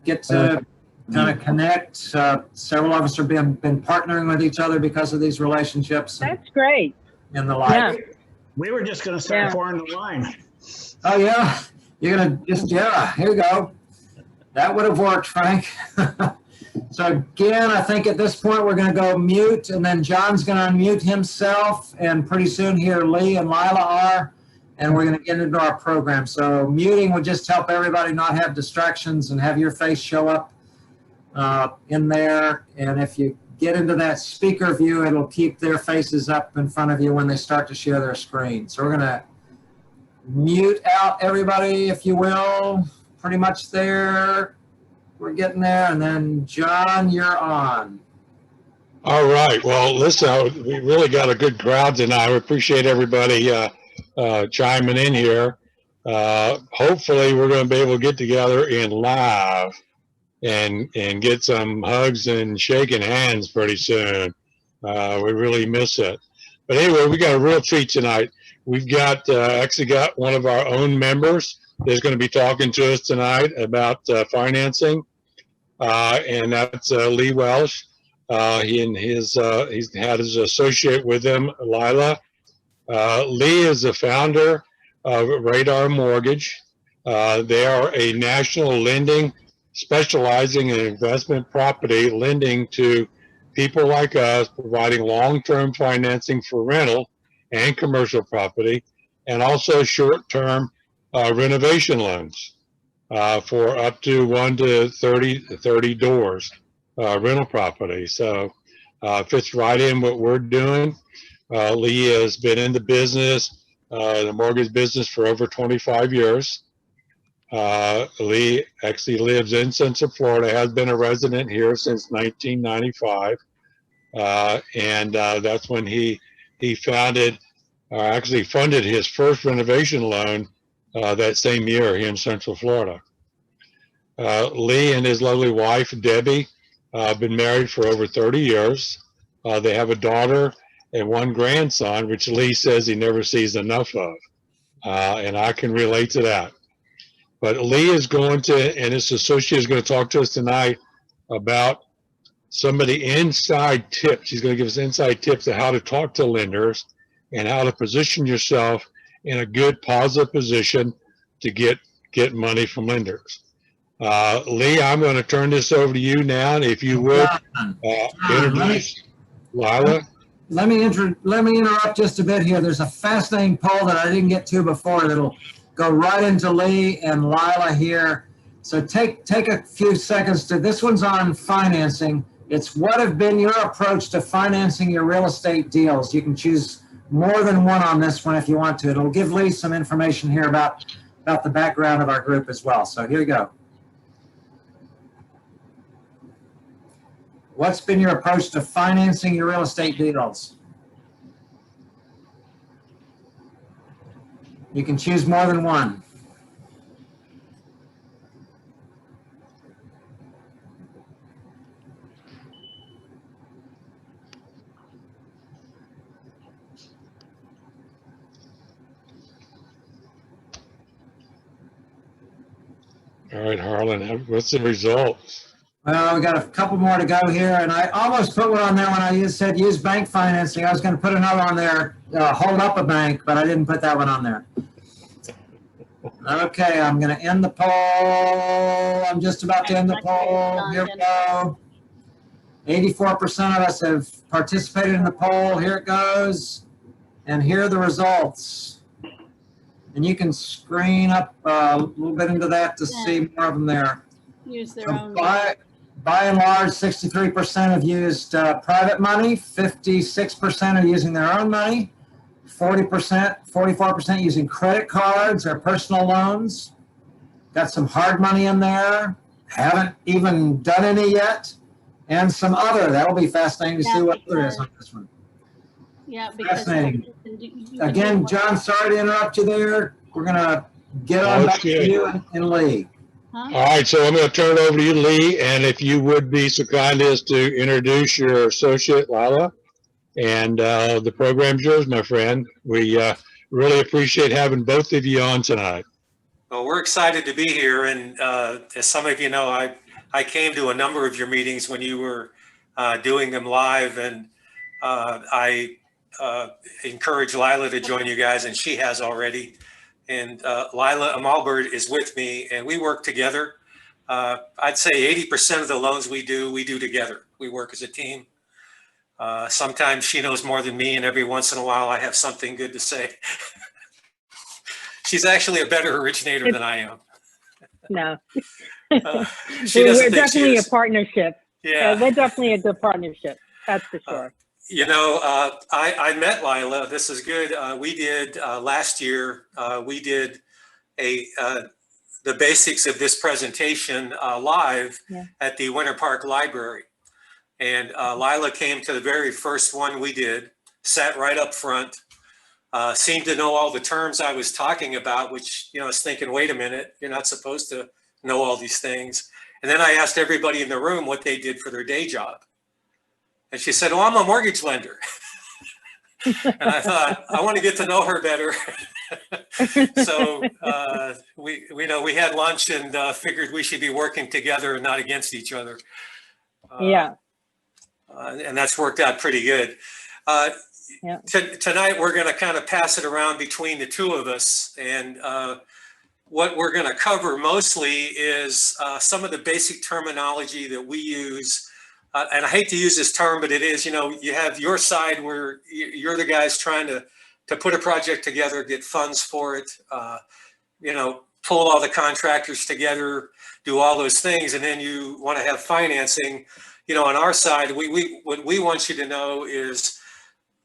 get to kind of connect. Several of us have been partnering with each other because of these relationships. That's great. And the like. Yeah. We were just going to start pouring the wine. Oh, yeah. You're going to just, yeah, here you go. That would have worked, Frank. So again, I think at this point we're going to go mute, and then John's going to unmute himself, and pretty soon here Lee and Lila are, and we're going to get into our program. So muting will just help everybody not have distractions and have your face show up in there. And if you get into that speaker view, it'll keep their faces up in front of you when they start to share their screen. So we're going to mute out everybody, if you will, pretty much there. We're getting there. And then John, you're on. All right. Well, listen, we really got a good crowd tonight. We appreciate everybody chiming in here. Hopefully we're going to be able to get together in live and get some hugs and shaking hands pretty soon. We really miss it. But anyway, we got a real treat tonight. We've got actually got one of our own members that's going to be talking to us tonight about financing, and that's Lee Welsh. He's had his associate with him, Lila. Lee is the founder of Radar Mortgage. They are a national lending specializing in investment property lending to people like us, providing long-term financing for rental and commercial property, and also short-term renovation loans for up to 1 to 30 doors rental property. So fits right in what we're doing. Lee has been in the business, the mortgage business, for over 25 years. Lee actually lives in Central Florida, has been a resident here since 1995. And that's when he founded, actually funded his first renovation loan that same year here in Central Florida. Lee and his lovely wife, Debbie, have been married for over 30 years. They have a daughter and one grandson, which Lee says he never sees enough of. And I can relate to that. But Lee is going to, and his associate is going to talk to us tonight about some of the inside tips. He's going to give us inside tips on how to talk to lenders and how to position yourself in a good, positive position to get money from lenders. Lee, I'm going to turn this over to you now, and if you would introduce Lila. Let me interrupt just a bit here. There's a fascinating poll that I didn't get to before that'll go right into Lee and Lila here. So take a few seconds to, this one's on financing. It's what have been your approach to financing your real estate deals? You can choose more than one on this one if you want to. It'll give Lee some information here about the background of our group as well. So here you go. What's been your approach to financing your real estate deals? You can choose more than one. All right, Harlan, what's the results? Well, we got a couple more to go here, and I almost put one on there when I said use bank financing. I was going to put another on there, hold up a bank, but I didn't put that one on there. Okay, I'm going to end the poll. I'm just about to end the poll. Here we go. 84% of us have participated in the poll. Here it goes. And here are the results. And you can screen up a little bit into that to see more of them there. Use their So own. by and large, 63% have used private money, 56% are using their own money, 44% using credit cards or personal loans. Got some hard money in there, haven't even done any yet, and some other. That'll be fascinating to see what there is on this one. Yeah, because Fascinating. you can Again, do- John, sorry to interrupt you there. We're going to get on back to you and Lee. Huh? All right, so I'm going to turn it over to you, Lee, and if you would be so kind as to introduce your associate, Lila, and the program's yours, my friend. We really appreciate having both of you on tonight. Well, we're excited to be here, and as some of you know, I came to a number of your meetings when you were doing them live, and I encourage Lila to join you guys, and she has already. And Lila Amalbert is with me, and we work together. I'd say 80% of the loans we do together. We work as a team. Sometimes she knows more than me, and every once in a while I have something good to say. She's actually a better originator than I am. No. She doesn't We're think she definitely a is. partnership. Yeah. We're definitely a good partnership. That's for sure. You know, I met Lila. This is good. We did last year. We did the basics of this presentation live at the Winter Park Library, and Lila came to the very first one we did. Sat right up front. Seemed to know all the terms I was talking about, which, you know, I was thinking, wait a minute, you're not supposed to know all these things. And then I asked everybody in the room what they did for their day job. And she said, oh, I'm a mortgage lender. And I thought, I want to get to know her better. So we had lunch and figured we should be working together and not against each other. And that's worked out pretty good. Tonight, we're going to kind of pass it around between the two of us. And what we're going to cover mostly is some of the basic terminology that we use. And I hate to use this term, but it is, you know, you have your side where you're the guys trying to put a project together, get funds for it, you know, pull all the contractors together, do all those things. And then you want to have financing. You know, on our side, what we want you to know is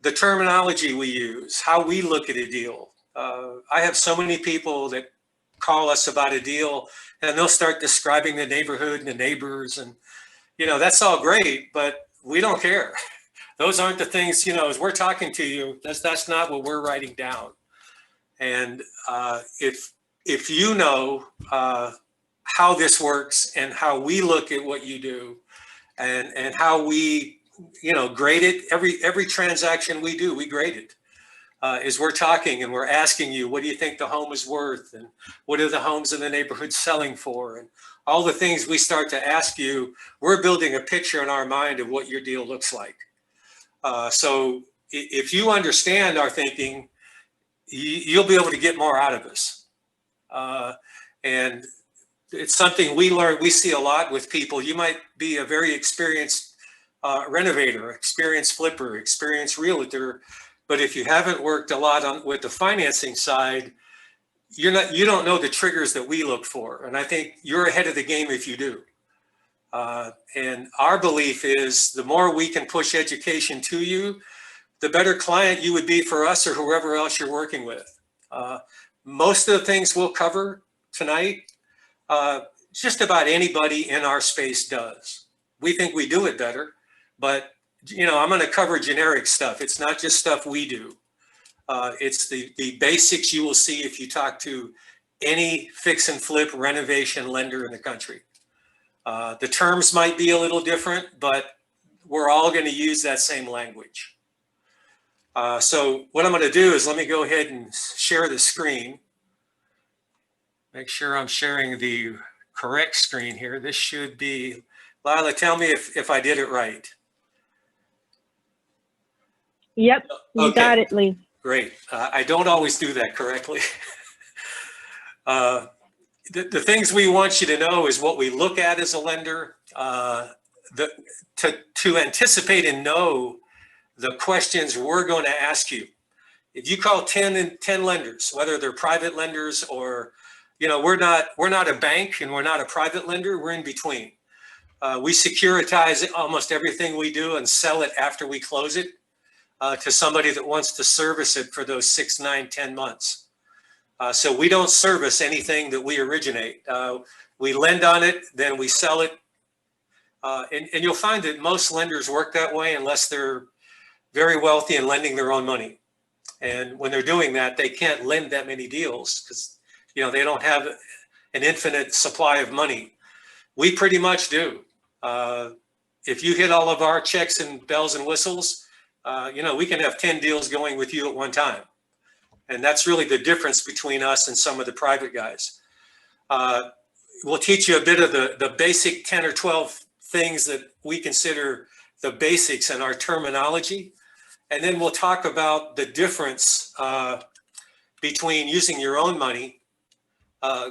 the terminology we use, how we look at a deal. I have so many people that call us about a deal, and they'll start describing the neighborhood and the neighbors, and, you know, that's all great, but we don't care. Those aren't the things, you know, as we're talking to you, that's not what we're writing down. And if you know how this works and how we look at what you do, and how we, you know, grade it, every transaction we do, we grade it. As we're talking and we're asking you, what do you think the home is worth? And what are the homes in the neighborhood selling for? And all the things we start to ask you, we're building a picture in our mind of what your deal looks like. So if you understand our thinking, you'll be able to get more out of us. And it's something we learn, we see a lot with people. You might be a very experienced renovator, experienced flipper, experienced realtor, but if you haven't worked a lot with the financing side, you don't know the triggers that we look for. And I think you're ahead of the game if you do. And our belief is the more we can push education to you, the better client you would be for us or whoever else you're working with. Most of the things we'll cover tonight, just about anybody in our space does. We think we do it better, but, you know, I'm going to cover generic stuff. It's not just stuff we do. It's the basics you will see if you talk to any fix and flip renovation lender in the country. The terms might be a little different, but we're all going to use that same language. So what I'm going to do is let me go ahead and share the screen. Make sure I'm sharing the correct screen here. This should be, Lila, tell me if I did it right. Yep, you got it, Lee. Great. I don't always do that correctly. The things we want you to know is what we look at as a lender, to anticipate and know the questions we're going to ask you. If you call 10 lenders, whether they're private lenders or, you know, we're not a bank and we're not a private lender, we're in between. We securitize almost everything we do and sell it after we close it to somebody that wants to service it for those 6, 9, 10 months. So we don't service anything that we originate. We lend on it, then we sell it. And you'll find that most lenders work that way unless they're very wealthy and lending their own money. And when they're doing that, they can't lend that many deals because, you know, they don't have an infinite supply of money. We pretty much do. If you hit all of our checks and bells and whistles, you know, we can have 10 deals going with you at one time. And that's really the difference between us and some of the private guys. We'll teach you a bit of the basic 10 or 12 things that we consider the basics in our terminology. And then we'll talk about the difference between using your own money,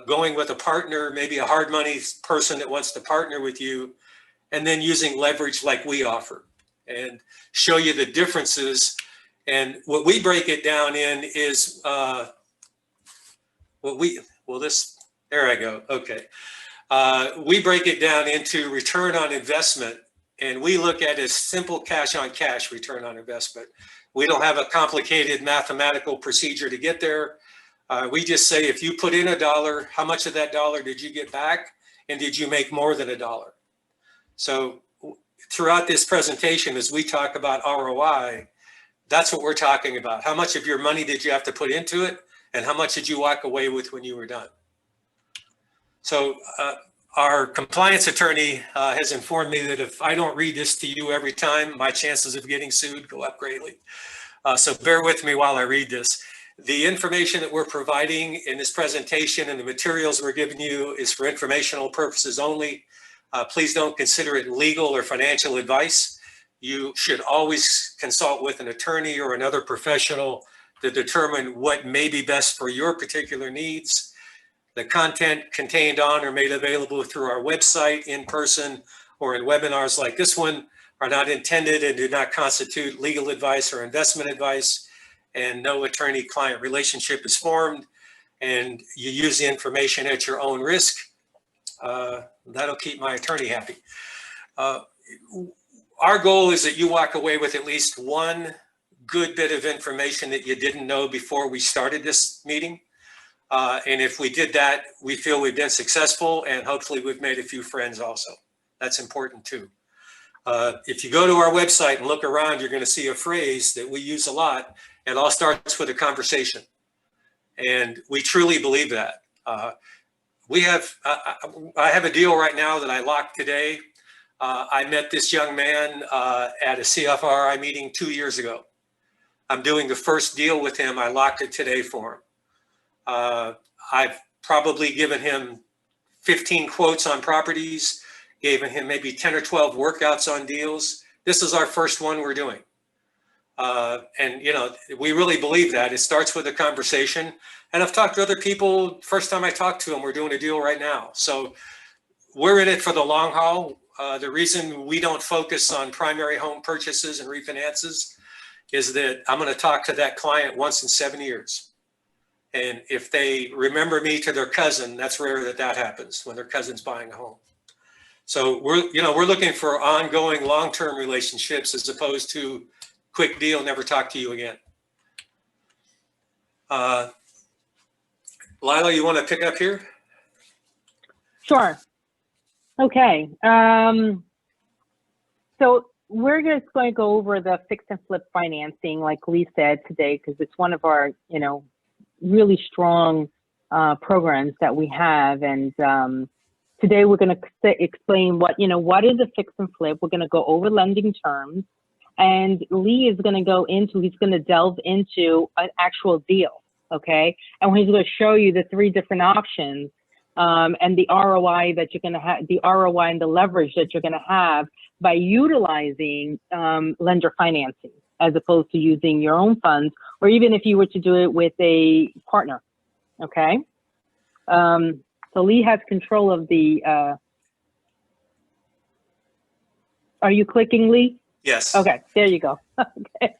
going with a partner, maybe a hard money person that wants to partner with you, and then using leverage like we offer, and show you the differences. And what we break it down in is there I go. Okay. We break it down into return on investment, and we look at it as simple cash on cash return on investment. We don't have a complicated mathematical procedure to get there. We just say, if you put in $1, how much of that dollar did you get back? And did you make more than $1? So throughout this presentation, as we talk about ROI, that's what we're talking about. How much of your money did you have to put into it? And how much did you walk away with when you were done? So our compliance attorney has informed me that if I don't read this to you every time, my chances of getting sued go up greatly. So bear with me while I read this. The information that we're providing in this presentation and the materials we're giving you is for informational purposes only. Please don't consider it legal or financial advice. You should always consult with an attorney or another professional to determine what may be best for your particular needs. The content contained on or made available through our website, in person, or in webinars like this one are not intended and do not constitute legal advice or investment advice, and no attorney-client relationship is formed, and you use the information at your own risk. That'll keep my attorney happy. Our goal is that you walk away with at least one good bit of information that you didn't know before we started this meeting. And if we did that, we feel we've been successful, and hopefully we've made a few friends also. That's important too. If you go to our website and look around, you're going to see a phrase that we use a lot. It all starts with a conversation. And we truly believe that. I have a deal right now that I locked today. I met this young man at a CFRI meeting 2 years ago. I'm doing the first deal with him. I locked it today for him. I've probably given him 15 quotes on properties, given him maybe 10 or 12 workouts on deals. This is our first one we're doing. And you know, we really believe that. It starts with a conversation. And I've talked to other people, first time I talked to them, we're doing a deal right now. So we're in it for the long haul. The reason we don't focus on primary home purchases and refinances is that I'm going to talk to that client once in 7 years. And if they remember me to their cousin, that's rare that that happens when their cousin's buying a home. So we're looking for ongoing long-term relationships as opposed to quick deal, never talk to you again. Lila, you want to pick up here? Sure. Okay. So we're just going to go over the fix and flip financing, like Lee said today, because it's one of our, really strong programs that we have. And today we're going to explain what is a fix and flip. We're going to go over lending terms, and Lee is going to he's going to delve into an actual deal. Okay. And he's going to show you the 3 different options and the ROI that you're going to have, the ROI and the leverage that you're going to have by utilizing lender financing, as opposed to using your own funds, or even if you were to do it with a partner. Okay. So Lee has control of the, are you clicking, Lee? Yes. Okay, there you go. Okay.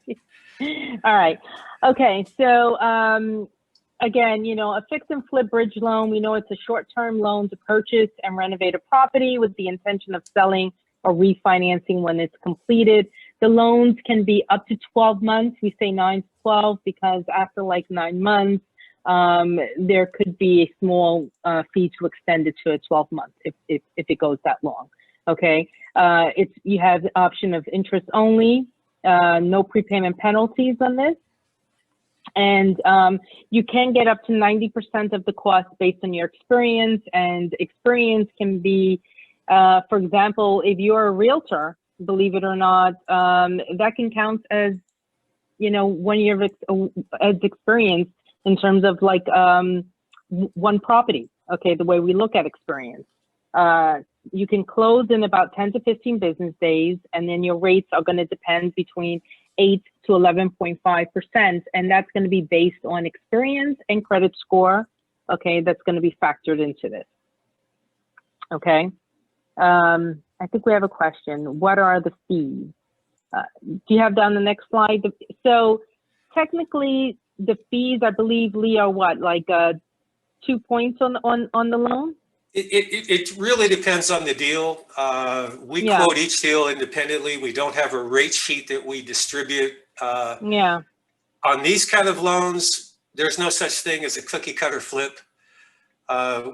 All right. Okay, so again, a fix and flip bridge loan, we know it's a short-term loan to purchase and renovate a property with the intention of selling or refinancing when it's completed. The loans can be up to 12 months. We say 9 to 12 because after like 9 months, there could be a small fee to extend it to 12 months if it goes that long. Okay, you have the option of interest only, no prepayment penalties on this. And you can get up to 90% of the cost based on your experience, and experience can be, for example, if you're a realtor, believe it or not, that can count as, 1 year of experience in terms of like one property. okay, the way we look at experience. You can close in about 10 to 15 business days, and then your rates are going to depend between 8 to 11.5%, and that's going to be based on experience and credit score. Okay, that's going to be factored into this. Okay, I think we have a question. What are the fees? Do you have down the next slide? So technically, the fees, I believe, Lee, are what, like 2 points on the loan? It really depends on the deal. We Yeah. quote each deal independently. We don't have a rate sheet that we distribute. Yeah. On these kind of loans, there's no such thing as a cookie cutter flip.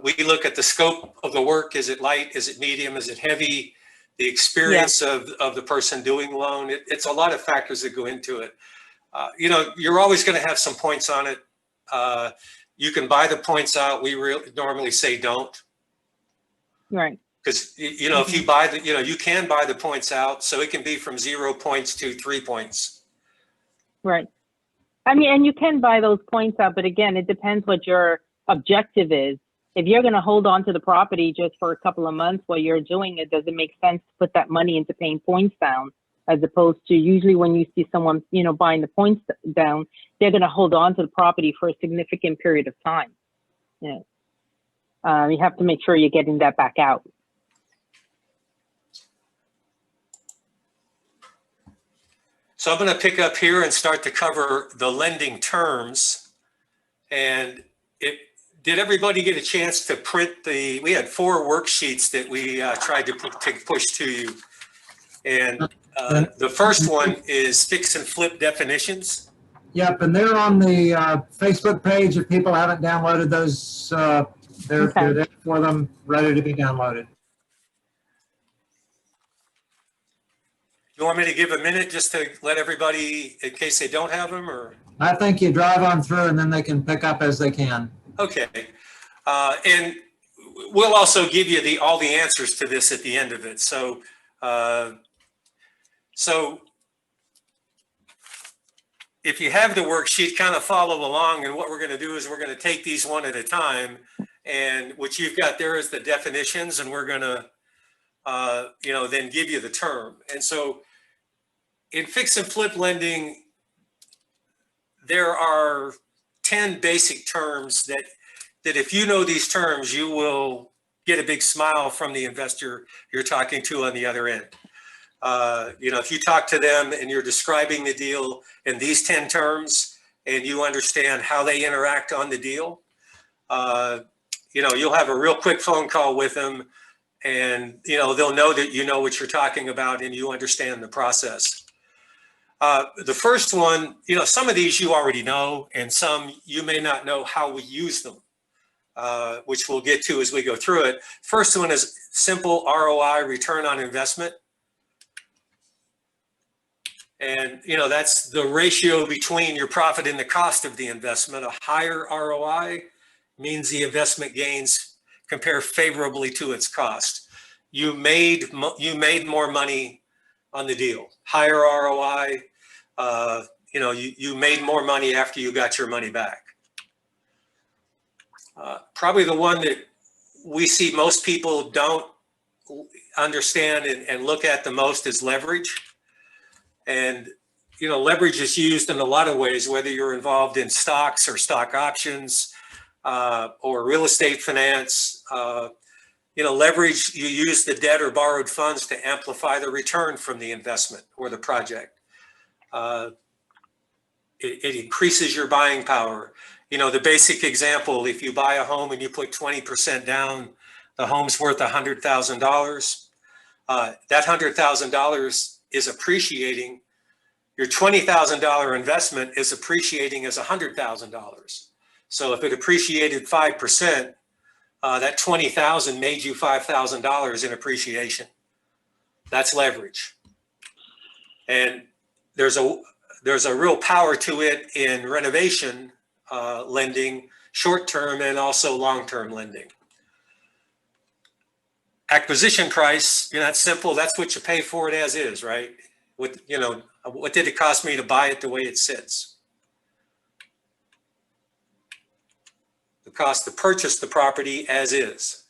We look at the scope of the work. Is it light? Is it medium? Is it heavy? The experience of the person doing the loan. It's a lot of factors that go into it. You're always going to have some points on it. You can buy the points out. We normally say don't. Right. Because, if you buy you can buy the points out. So it can be from 0 points to 3 points. Right. I mean, and you can buy those points out, but again, it depends what your objective is. If you're going to hold on to the property just for a couple of months while you're doing it, does it make sense to put that money into paying points down, as opposed to usually when you see someone, buying the points down, they're going to hold on to the property for a significant period of time. You have to make sure you're getting that back out. So I'm going to pick up here and start to cover the lending terms. And did everybody get a chance to print we had 4 worksheets that we tried to push to you. And the first one is fix and flip definitions. Yep, and they're on the Facebook page. If people haven't downloaded those, they're there for them, ready to be downloaded. You want me to give a minute just to let everybody, in case they don't have them, or? I think you drive on through and then they can pick up as they can. Okay. And we'll also give you all the answers to this at the end of it. So if you have the worksheet, kind of follow along. And what we're going to do is we're going to take these one at a time. And what you've got there is the definitions, and we're going to, then give you the term. And so in fix and flip lending, there are 10 basic terms that if you know these terms, you will get a big smile from the investor you're talking to on the other end. If you talk to them and you're describing the deal in these 10 terms and you understand how they interact on the deal, you'll have a real quick phone call with them, and they'll know that you know what you're talking about and you understand the process. The first one, some of these you already know, and some you may not know how we use them, which we'll get to as we go through it. First one is simple ROI, return on investment. And, that's the ratio between your profit and the cost of the investment. A higher ROI means the investment gains compare favorably to its cost. You made more money on the deal. Higher ROI, you made more money after you got your money back. Probably the one that we see most people don't understand and look at the most is leverage. And, leverage is used in a lot of ways, whether you're involved in stocks or stock options or real estate finance. Leverage, you use the debt or borrowed funds to amplify the return from the investment or the project. It increases your buying power. The basic example, if you buy a home and you put 20% down, the home's worth $100,000. That $100,000 is appreciating. Your $20,000 investment is appreciating as $100,000. So if it appreciated 5%, that $20,000 made you $5,000 in appreciation. That's leverage. And there's a real power to it in renovation lending, short-term and also long-term lending. Acquisition price, that's simple. That's what you pay for it as is, right? What did it cost me to buy it the way it sits? the cost to purchase the property as is.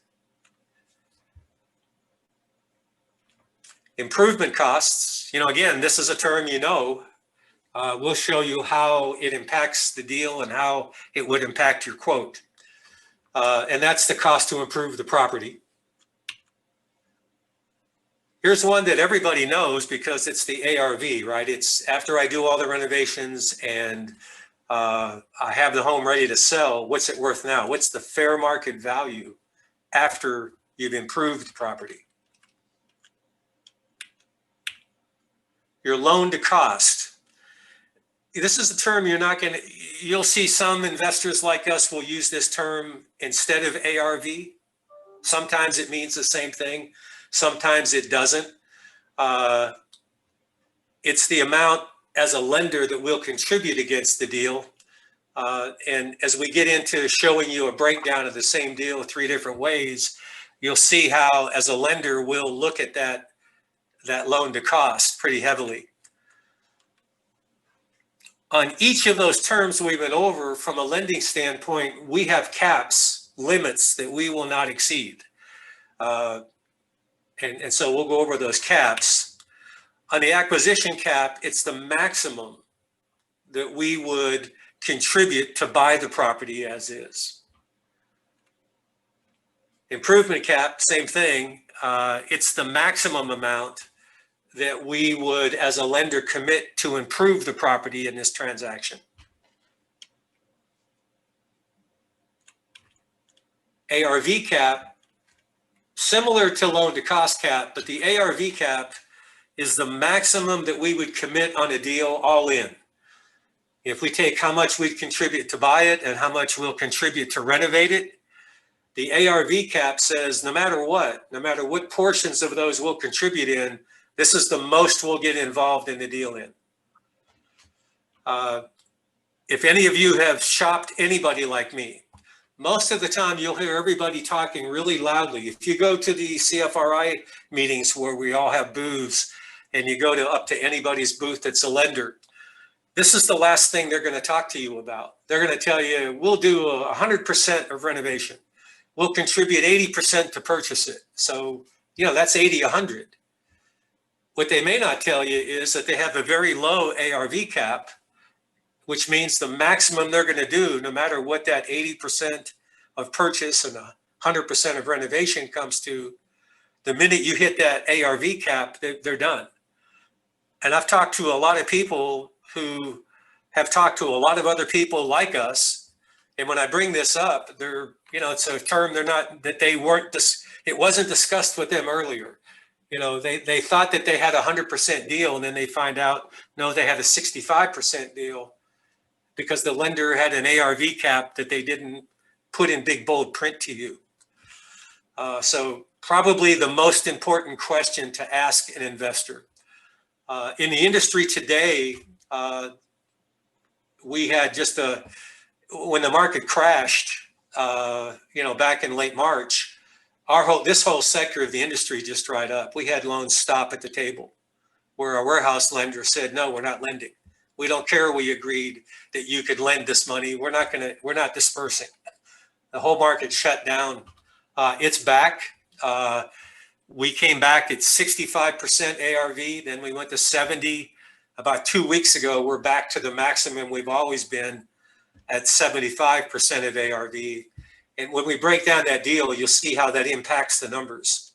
Improvement costs, again, this is a term we'll show you how it impacts the deal and how it would impact your quote. And that's the cost to improve the property. Here's one that everybody knows because it's the ARV, right? It's after I do all the renovations and I have the home ready to sell, what's it worth now? What's the fair market value after you've improved the property? Your loan to cost. This is a term you'll see some investors like us will use this term instead of ARV. Sometimes it means the same thing. Sometimes it doesn't. It's the amount as a lender that will contribute against the deal. And as we get into showing you a breakdown of the same deal 3 different ways, you'll see how as a lender we'll look at that loan to cost pretty heavily. On each of those terms we went over from a lending standpoint, we have caps, limits that we will not exceed. And so we'll go over those caps. On the acquisition cap, it's the maximum that we would contribute to buy the property as is. Improvement cap, same thing. It's the maximum amount that we would, as a lender, commit to improve the property in this transaction. ARV cap, similar to loan to cost cap, but the ARV cap is the maximum that we would commit on a deal all in. If we take how much we'd contribute to buy it and how much we'll contribute to renovate it, the ARV cap says no matter what portions of those we'll contribute in, this is the most we'll get involved in the deal in. If any of you have shopped anybody like me, most of the time you'll hear everybody talking really loudly. If you go to the CFRI meetings where we all have booths and you go up to anybody's booth that's a lender, this is the last thing they're going to talk to you about. They're going to tell you, we'll do 100% of renovation. We'll contribute 80% to purchase it. So, that's 80, 100. What they may not tell you is that they have a very low ARV cap, which means the maximum they're going to do, no matter what that 80% of purchase and 100% of renovation comes to, the minute you hit that ARV cap, they're done. And I've talked to a lot of people who have talked to a lot of other people like us. And when I bring this up, it's a term it wasn't discussed with them earlier. They thought that they had a 100% deal, and then they find out, no, they had a 65% deal because the lender had an ARV cap that they didn't put in big bold print to you. So probably the most important question to ask an investor. In the industry today, we had when the market crashed, back in late March, this whole sector of the industry just dried up. We had loans stop at the table where our warehouse lender said, no, we're not lending. We don't care. We agreed that you could lend this money. We're not dispersing. The whole market shut down. It's back. We came back at 65% ARV. Then we went to 70. About 2 weeks ago, we're back to the maximum we've always been at 75% of ARV. And when we break down that deal, you'll see how that impacts the numbers.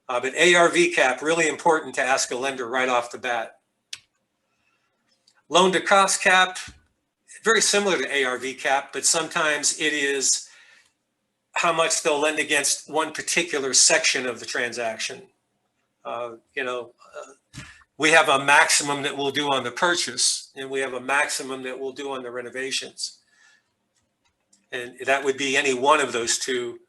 But ARV cap, really important to ask a lender right off the bat. Loan to cost cap, very similar to ARV cap, but sometimes it is how much they'll lend against one particular section of the transaction. We have a maximum that we'll do on the purchase, and we have a maximum that we'll do on the renovations. And that would be any one of those two.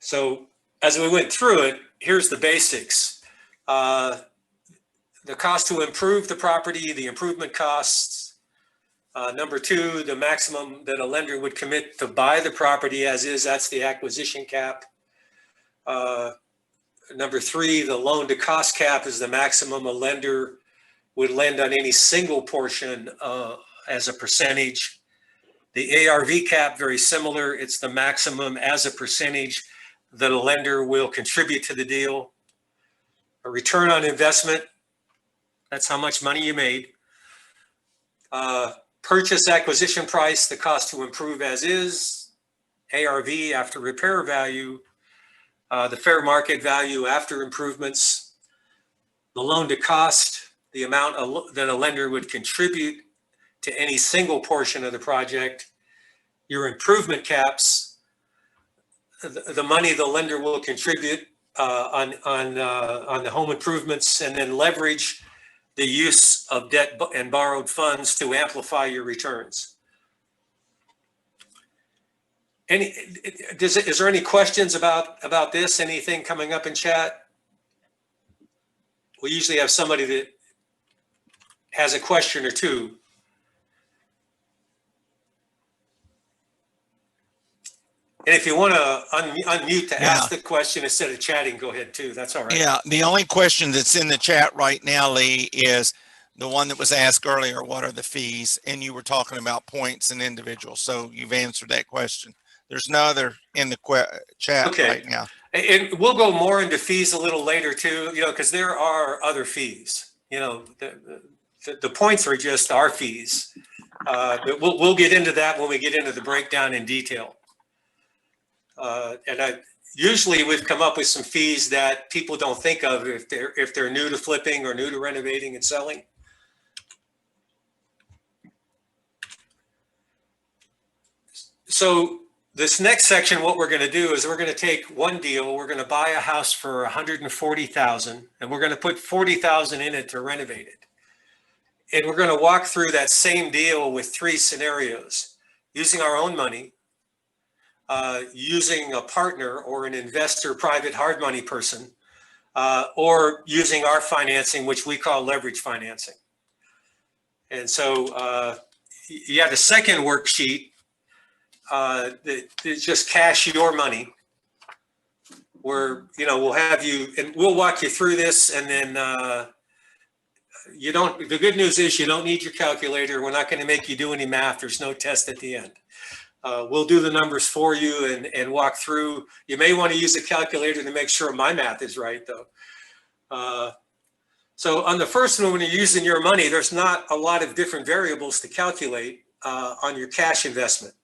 So as we went through it, here's the basics. The cost to improve the property, the improvement costs. Number 2, the maximum that a lender would commit to buy the property as is, that's the acquisition cap. Number 3, the loan to cost cap is the maximum a lender would lend on any single portion as a percentage. The ARV cap, very similar. It's the maximum as a percentage that a lender will contribute to the deal. A return on investment, that's how much money you made. Purchase acquisition price, the cost to improve as is. ARV after repair value. The fair market value after improvements. The loan to cost, the amount that a lender would contribute to any single portion of the project. Your improvement caps, the money the lender will contribute on the home improvements, and then leverage the use of debt and borrowed funds to amplify your returns. Is there any questions about this? Anything coming up in chat? We usually have somebody that has a question or two. And if you want to unmute to ask the question instead of chatting, go ahead too. That's all right. Yeah, the only question that's in the chat right now, Lee, is the one that was asked earlier, what are the fees? And you were talking about points and individuals. So you've answered that question. There's no other in the chat right now. And we'll go more into fees a little later too, because there are other fees. The points are just our fees. But we'll get into that when we get into the breakdown in detail. And usually we've come up with some fees that people don't think of if they're new to flipping or new to renovating and selling. So this next section, what we're going to do is we're going to take one deal. We're going to buy a house for $140,000, and we're going to put $40,000 in it to renovate it. And we're going to walk through that same deal with 3 scenarios: using our own money, using a partner or an investor, private hard money person, or using our financing, which we call leverage financing. And so you have a second worksheet that is just cash your money, where we'll have you, and we'll walk you through this, and then the good news is you don't need your calculator. We're not going to make you do any math. There's no test at the end. We'll do the numbers for you and walk through. You may want to use a calculator to make sure my math is right, though. So on the first one, when you're using your money, there's not a lot of different variables to calculate on your cash investment.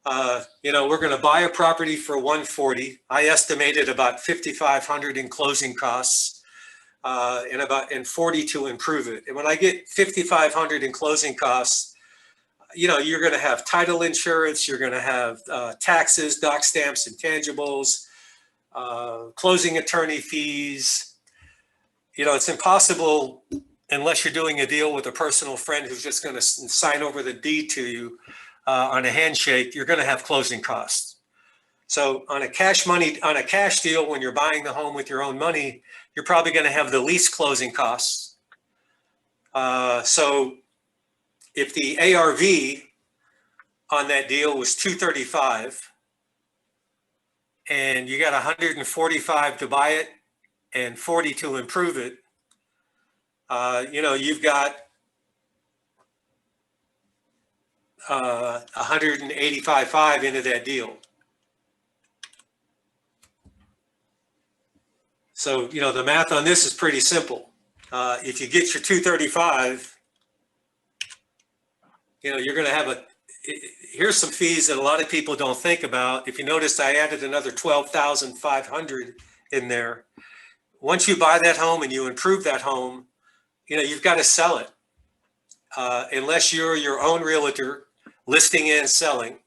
We're going to buy a property for $140,000. I estimated about $5,500 in closing costs, and $40,000 to improve it. And when I get $5,500 in closing costs, you're going to have title insurance, you're going to have taxes, doc stamps, intangibles, closing attorney fees. It's impossible, unless you're doing a deal with a personal friend who's just going to sign over the deed to you on a handshake, you're going to have closing costs. So on a cash deal, when you're buying the home with your own money, you're probably going to have the least closing costs. So if the ARV on that deal was $235,000 and you got $145,000 to buy it and $40,000 to improve it, you've got $185,500 into that deal. So, the math on this is pretty simple. If you get your $235,000, you're going to have here's some fees that a lot of people don't think about. If you notice, I added another $12,500 in there. Once you buy that home and you improve that home, you've got to sell it. Unless you're your own realtor, listing and selling,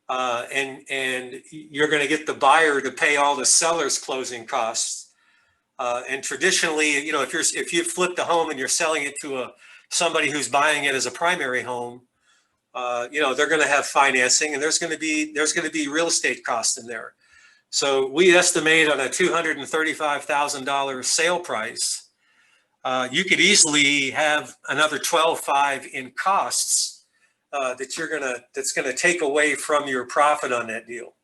and you're going to get the buyer to pay all the seller's closing costs. And traditionally, if you flip the home and you're selling it to somebody who's buying it as a primary home, they're going to have financing, and there's going to be real estate costs in there. So we estimate on a $235,000 sale price, you could easily have another $12,500 in costs that's going to take away from your profit on that deal.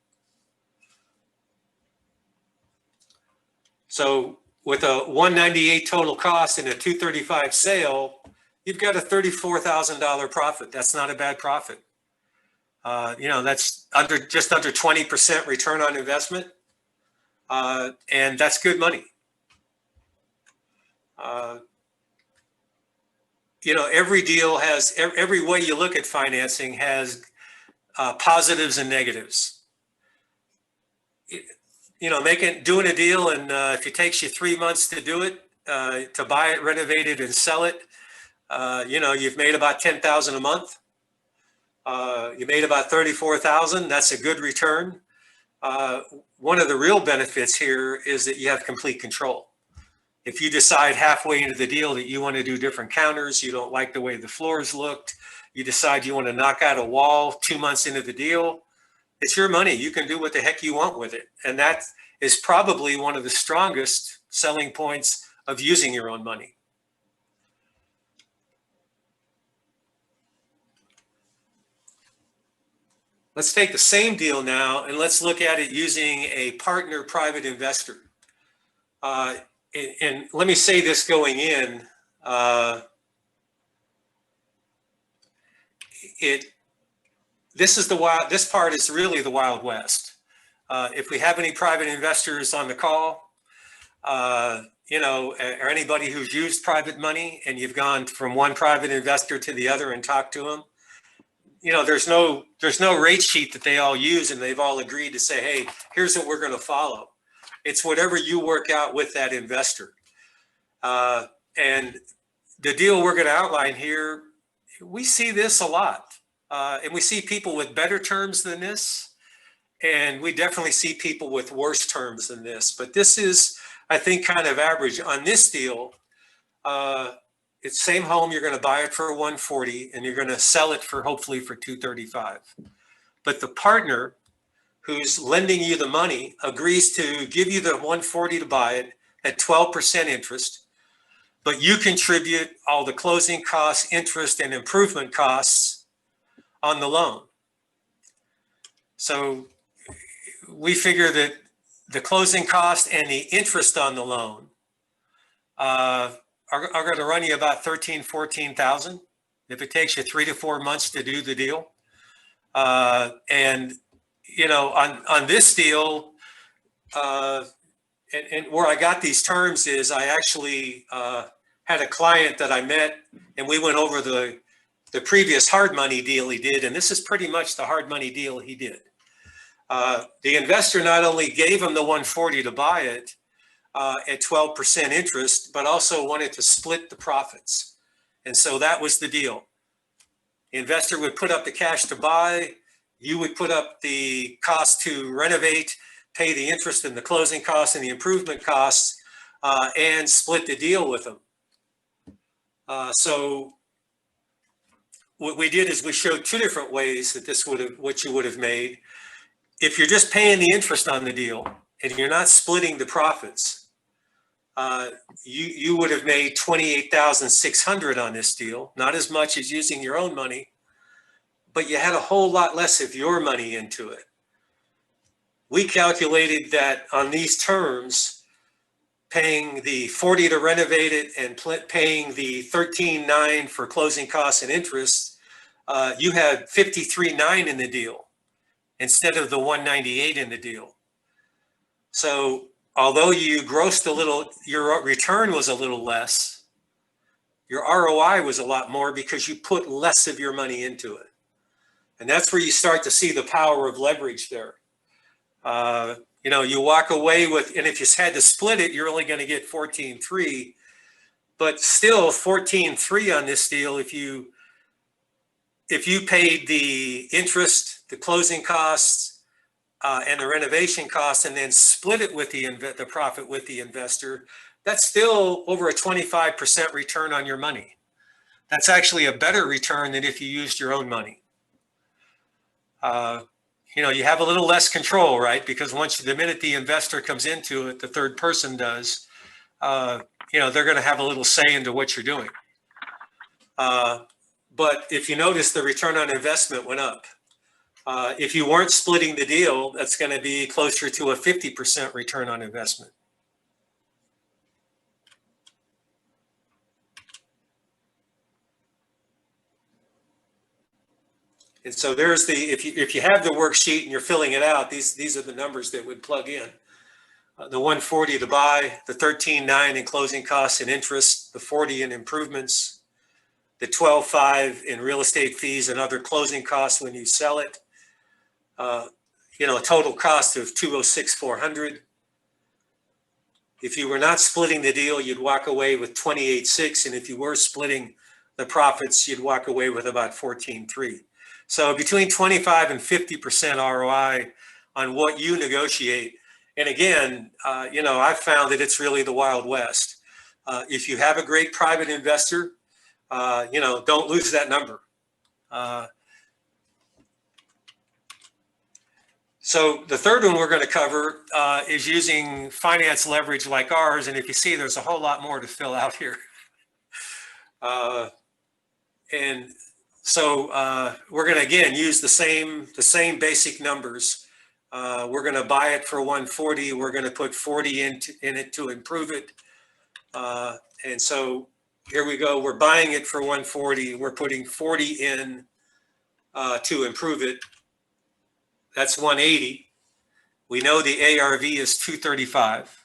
So with a $198 total cost and a $235 sale, you've got a $34,000 profit. That's not a bad profit. That's just under 20% return on investment. And that's good money. Every deal has, every way you look at financing has positives and negatives. Doing a deal, and if it takes you 3 months to do it, to buy it, renovate it, and sell it, you've made about $10,000 a month. You made about $34,000. That's a good return. One of the real benefits here is that you have complete control. If you decide halfway into the deal that you want to do different counters, you don't like the way the floors looked, you decide you want to knock out a wall 2 months into the deal, it's your money. You can do what the heck you want with it. And that is probably one of the strongest selling points of using your own money. Let's take the same deal now and let's look at it using a partner private investor. And let me say this going in, this part is really the Wild West. If we have any private investors on the call, or anybody who's used private money and you've gone from one private investor to the other and talked to them, there's no rate sheet that they all use and they've all agreed to say, hey, here's what we're going to follow. It's whatever you work out with that investor. And the deal we're going to outline here, we see this a lot. And we see people with better terms than this. And we definitely see people with worse terms than this. But this is, I think, kind of average. On this deal, it's same home, you're going to buy it for $140 and you're going to sell it for hopefully for $235. But the partner who's lending you the money agrees to give you the $140 to buy it at 12% interest, but you contribute all the closing costs, interest, and improvement costs on the loan. So we figure that the closing cost and the interest on the loan are going to run you about $13,000, $14,000 if it takes you 3 to 4 months to do the deal. On this deal, and where I got these terms is I actually had a client that I met and we went over the previous hard money deal he did, and this is pretty much the hard money deal he did. The investor not only gave him the $140 to buy it at 12% interest, but also wanted to split the profits. And so that was the deal. The investor would put up the cash to buy, you would put up the cost to renovate, pay the interest and the closing costs and the improvement costs, and split the deal with them. So what we did is we showed 2 different ways that what you would have made. If you're just paying the interest on the deal and you're not splitting the profits, you would have made $28,600 on this deal, not as much as using your own money, but you had a whole lot less of your money into it. We calculated that on these terms, paying the $40 to renovate it and paying the $13,900 for closing costs and interest, you had $53,900 in the deal instead of the $198 in the deal. So although you grossed a little, your return was a little less, your ROI was a lot more because you put less of your money into it. And that's where you start to see the power of leverage there. You walk away with, and if you had to split it, you're only going to get 14.3, but still 14.3 on this deal. If you paid the interest, the closing costs, and the renovation costs, and then split it with the profit with the investor, that's still over a 25% return on your money. That's actually a better return than if you used your own money. You have a little less control, right? Because the minute the investor comes into it, the third person does, they're going to have a little say into what you're doing. But if you notice, the return on investment went up. If you weren't splitting the deal, that's going to be closer to a 50% return on investment. And so there's the, if you have the worksheet and you're filling it out, these are the numbers that would plug in. The 140 to buy, the 13.9 in closing costs and interest, the 40 in improvements, the 12.5 in real estate fees and other closing costs when you sell it. You know, a total cost of 206,400. If you were not splitting the deal, you'd walk away with 28.6, and if you were splitting the profits, you'd walk away with about 14.3. So between 25 and 50% ROI on what you negotiate. And again, you know, I've found that it's really the Wild West. If you have a great private investor, you know, don't lose that number. So the third one we're going to cover is using finance leverage like ours. And if you see, there's a whole lot more to fill out here. And so we're going to, again, use the same basic numbers. We're going to buy it for 140. We're going to put 40 in it to improve it. And so here we go. We're buying it for 140. We're putting 40 in to improve it. That's 180. We know the ARV is 235.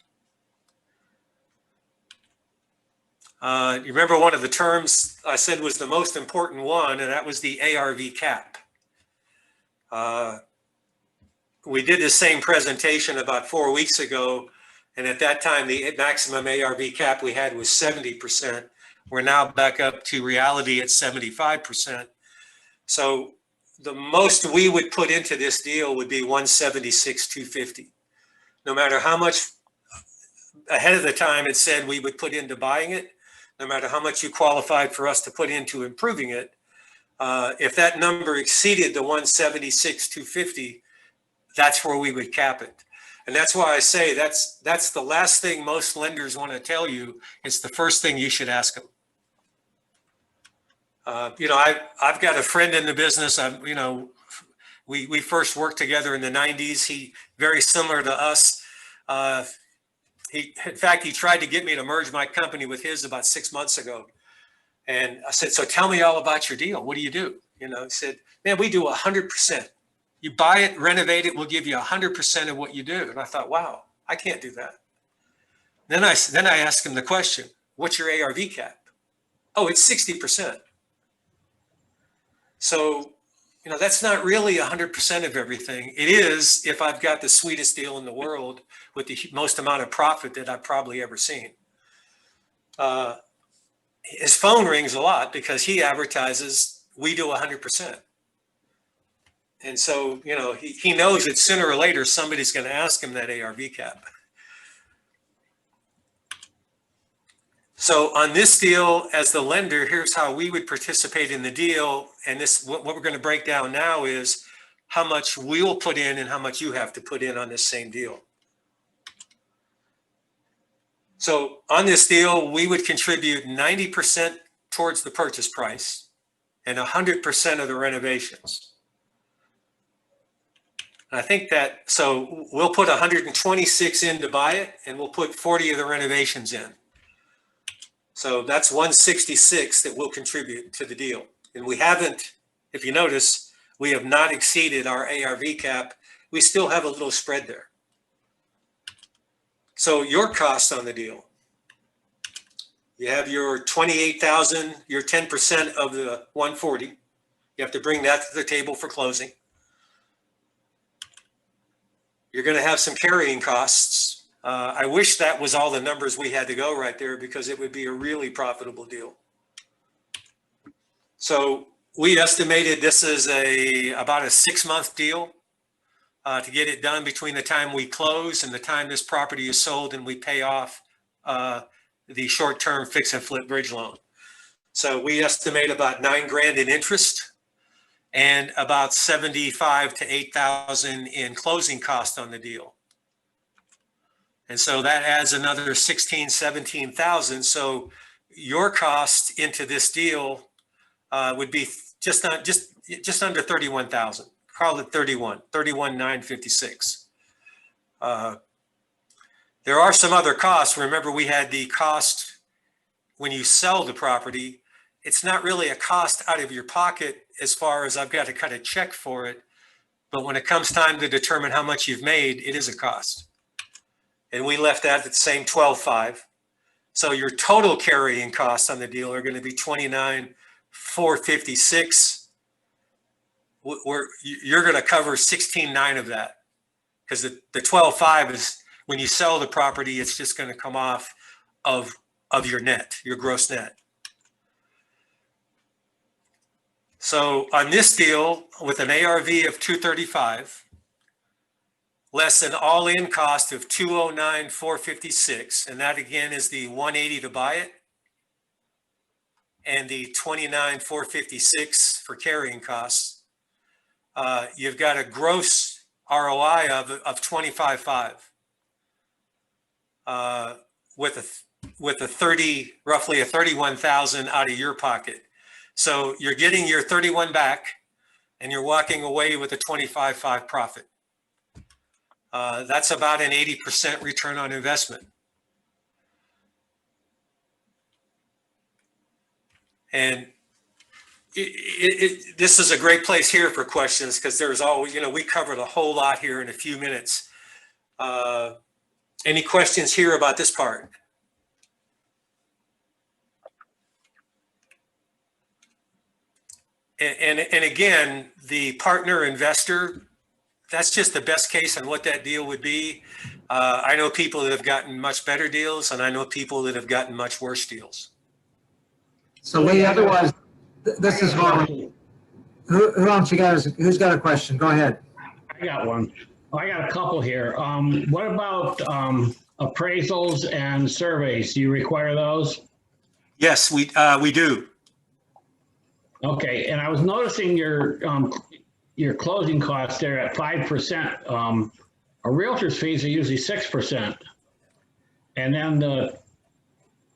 You remember one of the terms I said was the most important one, and that was the ARV cap. We did the same presentation about 4 weeks ago, and at that time, the maximum ARV cap we had was 70%. We're now back up to reality at 75%. So the most we would put into this deal would be 176,250. No matter how much ahead of the time it said we would put into buying it, no matter how much you qualified for us to put into improving it, if that number exceeded the 176,250, that's where we would cap it. And that's why I say that's the last thing most lenders want to tell you. It's the first thing you should ask them. You know, I've got a friend in the business. You know, we first worked together in the 90s. He very similar to us. In fact, he tried to get me to merge my company with his about 6 months ago. And I said, so tell me all about your deal. What do you do? You know, he said, man, we do 100%. You buy it, renovate it, we'll give you 100% of what you do. And I thought, wow, I can't do that. Then I asked him the question, what's your ARV cap? Oh, it's 60%. So, you know, that's not really 100% of everything. It is if I've got the sweetest deal in the world with the most amount of profit that I've probably ever seen. His phone rings a lot because he advertises, we do 100%. And so, you know, he knows that sooner or later, somebody's going to ask him that ARV cap. So on this deal, as the lender, here's how we would participate in the deal. And this, what we're going to break down now is how much we'll put in and how much you have to put in on this same deal. So on this deal, we would contribute 90% towards the purchase price and 100% of the renovations. I think that, so we'll put 126 in to buy it and we'll put 40 of the renovations in. So that's 166 that we'll contribute to the deal. And we haven't, if you notice, we have not exceeded our ARV cap. We still have a little spread there. So your cost on the deal, you have your 28,000, your 10% of the 140. You have to bring that to the table for closing. You're going to have some carrying costs. I wish that was all the numbers we had to go right there because it would be a really profitable deal. So we estimated this is about a 6-month deal to get it done between the time we close and the time this property is sold and we pay off the short-term fix and flip bridge loan. So we estimate about $9,000 in interest and about 75 to 8,000 in closing cost on the deal. And so that adds another 16, 17,000. So your cost into this deal would be just under 31,000. Call it 31,956. There are some other costs. Remember, we had the cost when you sell the property. it's not really a cost out of your pocket as far as I've got to cut a check for it. But when it comes time to determine how much you've made, it is a cost. And we left that at the same 12.5. So your total carrying costs on the deal are going to be 29,456. You're going to cover 16.9 of that, because the 12.5 is when you sell the property, it's just going to come off of your net, your gross net. So on this deal with an ARV of 235, less an all-in cost of 209,456, and that again is the 180 to buy it, and the 29,456 for carrying costs, you've got a gross ROI of 25.5, with a roughly a 31,000 out of your pocket. So you're getting your 31 back, and you're walking away with a 25.5 profit. That's about an 80% return on investment. And this is a great place here for questions, because there's always, we covered a whole lot here in a few minutes. Any questions here about this part? And again, the partner investor, that's just the best case on what that deal would be. I know people that have gotten much better deals, and I know people that have gotten much worse deals. So Lee, otherwise, this is wrong. Who else who's got a question? Go ahead. I got one. I got a couple here. What about appraisals and surveys? Do you require those? Yes, we do. Okay, and I was noticing your closing costs there at 5%. A realtor's fees are usually 6%, and then the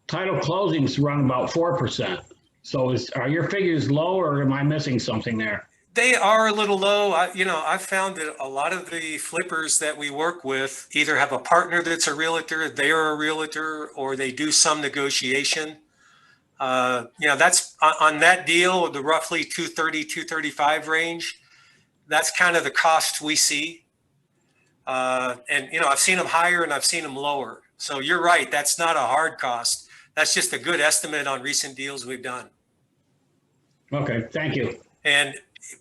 title closings run about 4%. So are your figures low, or am I missing something there? They are a little low. I've found that a lot of the flippers that we work with either have a partner that's a realtor, they are a realtor, or they do some negotiation. That's on that deal, the roughly 230, 235 range. That's kind of the cost we see. I've seen them higher and I've seen them lower. So you're right. That's not a hard cost. That's just a good estimate on recent deals we've done. Okay, thank you. And,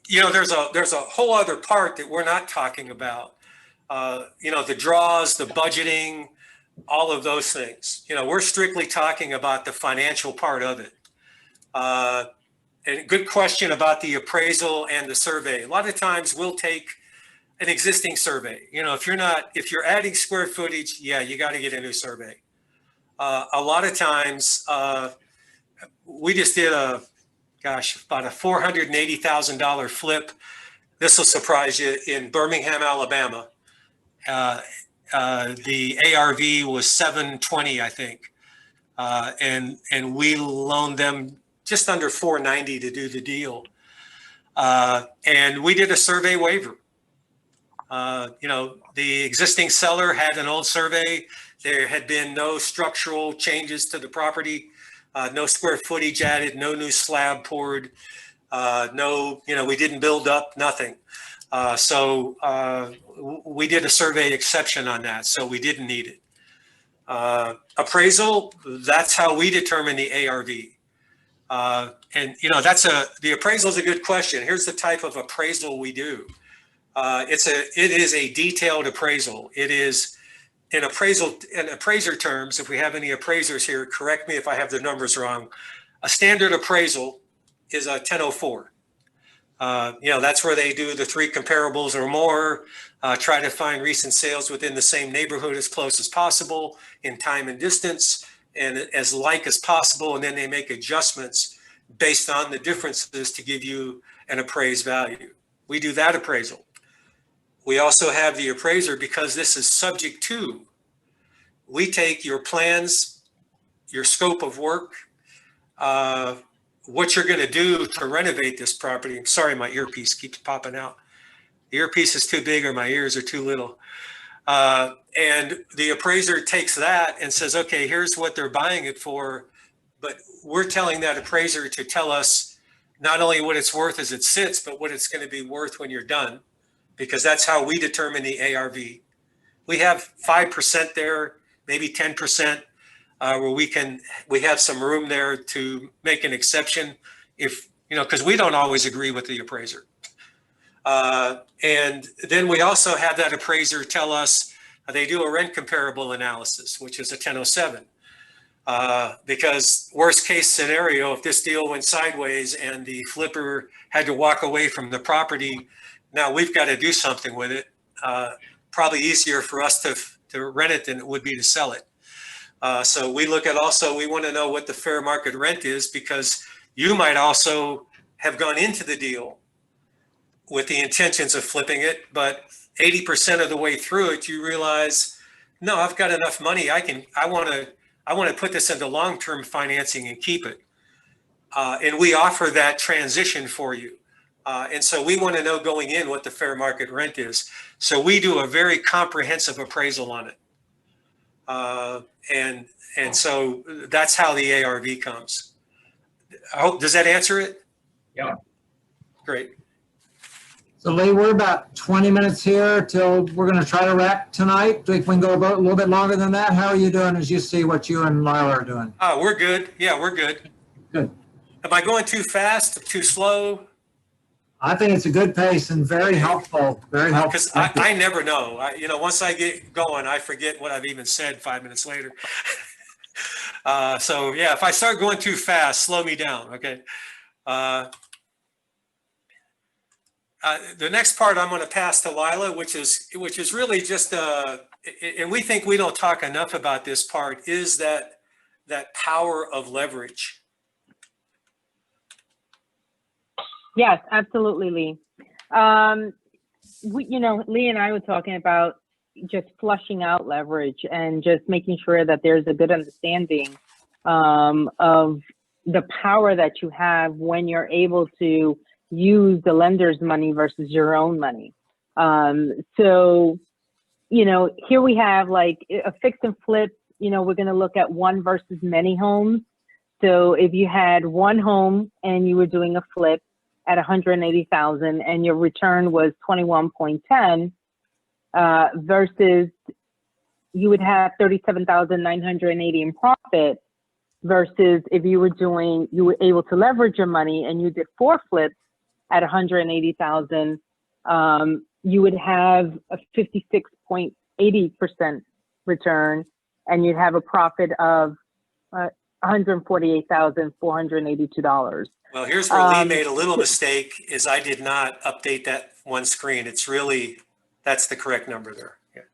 there's a whole other part that we're not talking about. The draws, the budgeting, all of those things. We're strictly talking about the financial part of it. And a good question about the appraisal and the survey. A lot of times we'll take an existing survey. If you're adding square footage, yeah, you got to get a new survey. A lot of times, we just did about a $480,000 flip. This will surprise you, in Birmingham, Alabama. The ARV was 720, I think. And we loaned them just under 490 to do the deal. And we did a survey waiver. The existing seller had an old survey. There had been no structural changes to the property, no square footage added, no new slab poured, we didn't build up, nothing. So we did a survey exception on that, so we didn't need it. Appraisal, that's how we determine the ARV. The appraisal is a good question. Here's the type of appraisal we do. It is a detailed appraisal. It is in appraiser terms. If we have any appraisers here, correct me if I have the numbers wrong. A standard appraisal is a 1004. That's where they do the 3 comparables or more, try to find recent sales within the same neighborhood as close as possible in time and distance, and as like as possible. And then they make adjustments based on the differences to give you an appraised value. We do that appraisal. We also have the appraiser, because this is subject to, we take your plans, your scope of work, what you're going to do to renovate this property. I'm sorry, my earpiece keeps popping out. The earpiece is too big or my ears are too little. And the appraiser takes that and says, okay, here's what they're buying it for but we're telling that appraiser to tell us not only what it's worth as it sits, but what it's going to be worth when you're done, because that's how we determine the ARV. We have 5% there, maybe 10%, where we have some room there to make an exception if, because we don't always agree with the appraiser. And then we also have that appraiser tell us they do a rent comparable analysis, which is a 1007. Because worst case scenario, if this deal went sideways and the flipper had to walk away from the property, now we've got to do something with it. Probably easier for us to rent it than it would be to sell it. So we look at also, we want to know what the fair market rent is, because you might also have gone into the deal with the intentions of flipping it, but 80% of the way through it, you realize, no, I've got enough money. I want to put this into long-term financing and keep it. And we offer that transition for you. And so we want to know going in what the fair market rent is. So we do a very comprehensive appraisal on it. And so that's how the ARV comes. Does that answer it? Yeah. Great. So Lee, we're about 20 minutes here till we're going to try to wrap tonight. If we can go a little bit longer than that. How are you doing as you see what you and Lila are doing? Oh, we're good. Yeah, we're good. Good. Am I going too fast, too slow? I think it's a good pace and very helpful. Very helpful. Because I never know. Once I get going, I forget what I've even said 5 minutes later. So yeah, if I start going too fast, slow me down. Okay. The next part I'm going to pass to Lila, which is really just and we think we don't talk enough about this part, is that power of leverage. Yes, absolutely, Lee. Lee and I were talking about just flushing out leverage and just making sure that there's a good understanding of the power that you have when you're able to use the lender's money versus your own money. So, here we have like a fix and flip, we're going to look at one versus many homes. So if you had one home and you were doing a flip at 180,000 and your return was 21.10, versus you would have 37,980 in profit, versus if you were able to leverage your money and you did 4 flips at 180,000, you would have a 56.80% return, and you'd have a profit of $148,482. Well, here's where Lee made a little mistake, is I did not update that one screen. It's really, that's the correct number there. Yeah.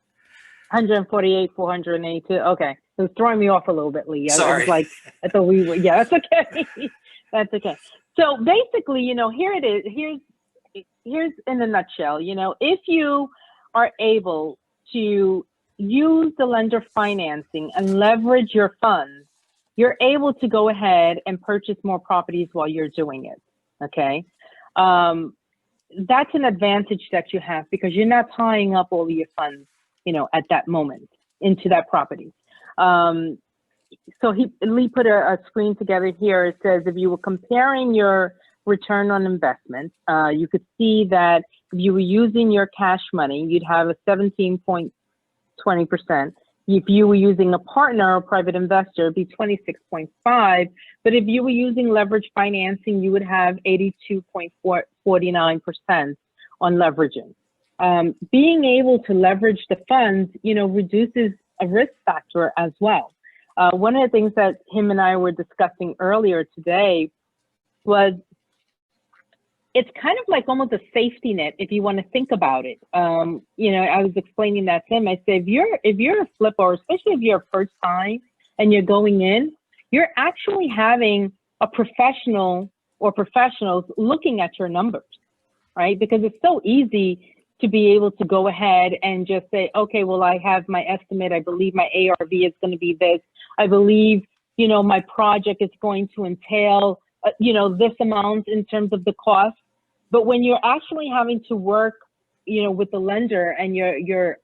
148,482. Okay, it was throwing me off a little bit, Lee. Sorry. I was like, I thought we were. Yeah, that's okay. That's okay. So basically, here it is. Here's in a nutshell. If you are able to use the lender financing and leverage your funds, you're able to go ahead and purchase more properties while you're doing it. Okay, that's an advantage that you have, because you're not tying up all of your funds, at that moment into that property. So Lee put a screen together here. It says if you were comparing your return on investment, you could see that if you were using your cash money, you'd have a 17.20%. If you were using a partner or private investor, it'd be 26.5. But if you were using leverage financing, you would have 82.49% on leveraging. Being able to leverage the funds, reduces a risk factor as well. One of the things that him and I were discussing earlier today was it's kind of like almost a safety net if you want to think about it. I was explaining that to him. I said, if you're a flipper, or especially if you're a first time and you're going in, you're actually having a professional or professionals looking at your numbers, right? Because it's so easy to be able to go ahead and just say, okay, well, I have my estimate. I believe my ARV is going to be this. I believe, my project is going to entail, this amount in terms of the cost. But when you're actually having to work, with the lender and you're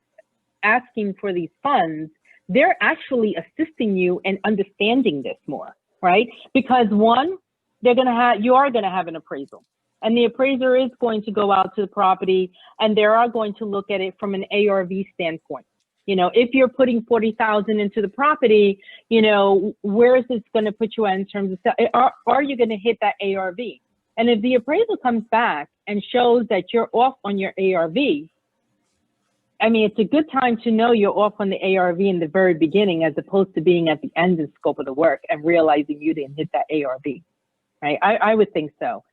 asking for these funds, they're actually assisting you in understanding this more, right? Because one, you are gonna have an appraisal, and the appraiser is going to go out to the property, and they are going to look at it from an ARV standpoint. You know, if you're putting 40,000 into the property, you know, where is this going to put you at in terms of, are you going to hit that ARV? And if the appraisal comes back and shows that you're off on your ARV, I mean, it's a good time to know you're off on the ARV in the very beginning, as opposed to being at the end of the scope of the work and realizing you didn't hit that ARV, right? I would think so,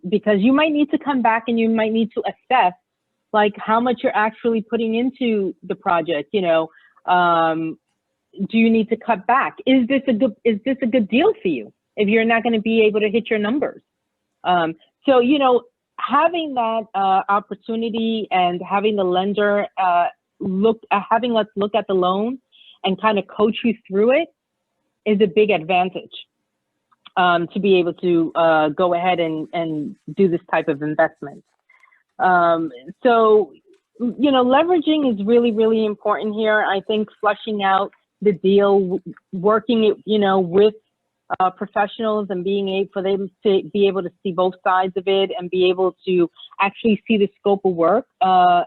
because you might need to come back and you might need to assess like how much you're actually putting into the project. You know, do you need to cut back? Is this a good deal for you if you're not going to be able to hit your numbers? So, you know, having that opportunity and having the lender having us look at the loan and kind of coach you through it is a big advantage, to be able to go ahead and do this type of investment. So, you know, leveraging is really, really important here. I think fleshing out the deal, working it, you know, with professionals and being able for them to be able to see both sides of it and be able to actually see the scope of work.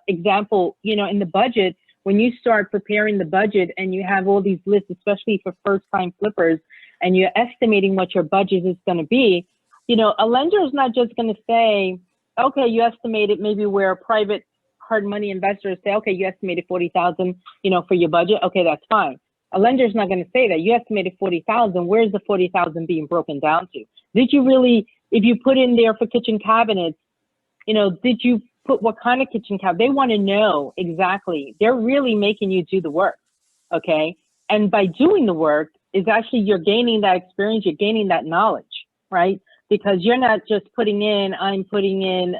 Example, you know, in the budget, when you start preparing the budget and you have all these lists, especially for first-time flippers, and you're estimating what your budget is going to be, you know, a lender is not just going to say, okay, you estimated, maybe where private hard money investors say, okay, you estimated 40,000, you know, for your budget. Okay, that's fine. A lender is not going to say that. You estimated 40,000. Where's the 40,000 being broken down to? Did you really, if you put in there for kitchen cabinets, you know, did you put what kind of kitchen cabinet? They want to know exactly. They're really making you do the work, okay? And by doing the work is actually, you're gaining that experience, you're gaining that knowledge, right? Because you're not just putting in, I'm putting in,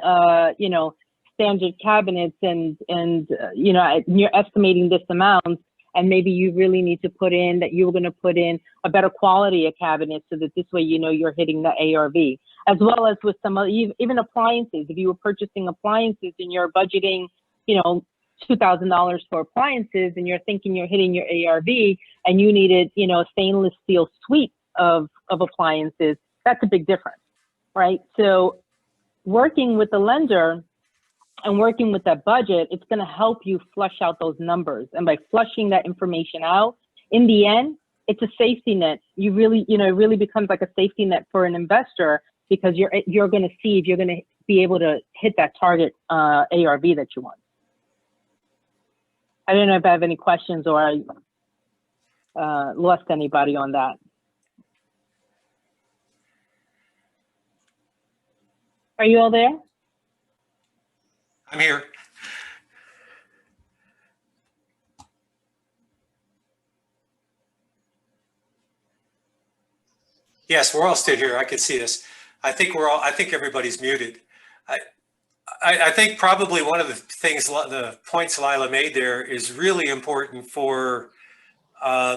you know, standard cabinets and you know, you're estimating this amount, and maybe you really need to put in that you're going to put in a better quality of cabinets so that this way, you know, you're hitting the ARV, as well as with some even appliances. If you were purchasing appliances and you're budgeting, you know, $2,000 for appliances, and you're thinking you're hitting your ARV, and you needed, you know, a stainless steel suite of appliances, that's a big difference, right? So working with the lender and working with that budget, it's going to help you flush out those numbers. And by flushing that information out, in the end, it's a safety net. You really, you know, it really becomes like a safety net for an investor, because you're going to see if you're going to be able to hit that target ARV that you want. I don't know if I have any questions or I lost anybody on that. Are you all there? I'm here. Yes, we're all still here. I can see us. I think everybody's muted. I think probably one of the things, the points Lila made there is really important for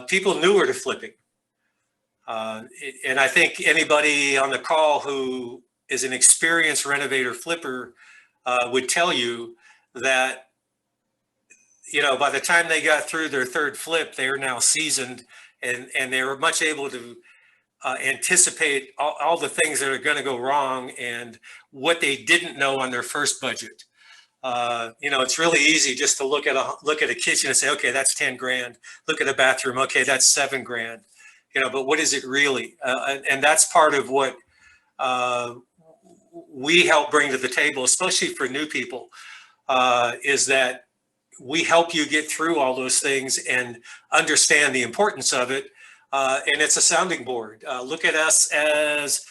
people newer to flipping. And I think anybody on the call who is an experienced renovator flipper would tell you that, you know, by the time they got through their third flip, they are now seasoned, and they were much able to anticipate all the things that are going to go wrong and what they didn't know on their first budget. You know, it's really easy just to look at a kitchen and say, okay, that's 10 grand. Look at a bathroom. Okay, that's 7 grand. You know, but what is it really? And that's part of what we help bring to the table, especially for new people, is that we help you get through all those things and understand the importance of it. And it's a sounding board. Look at us as,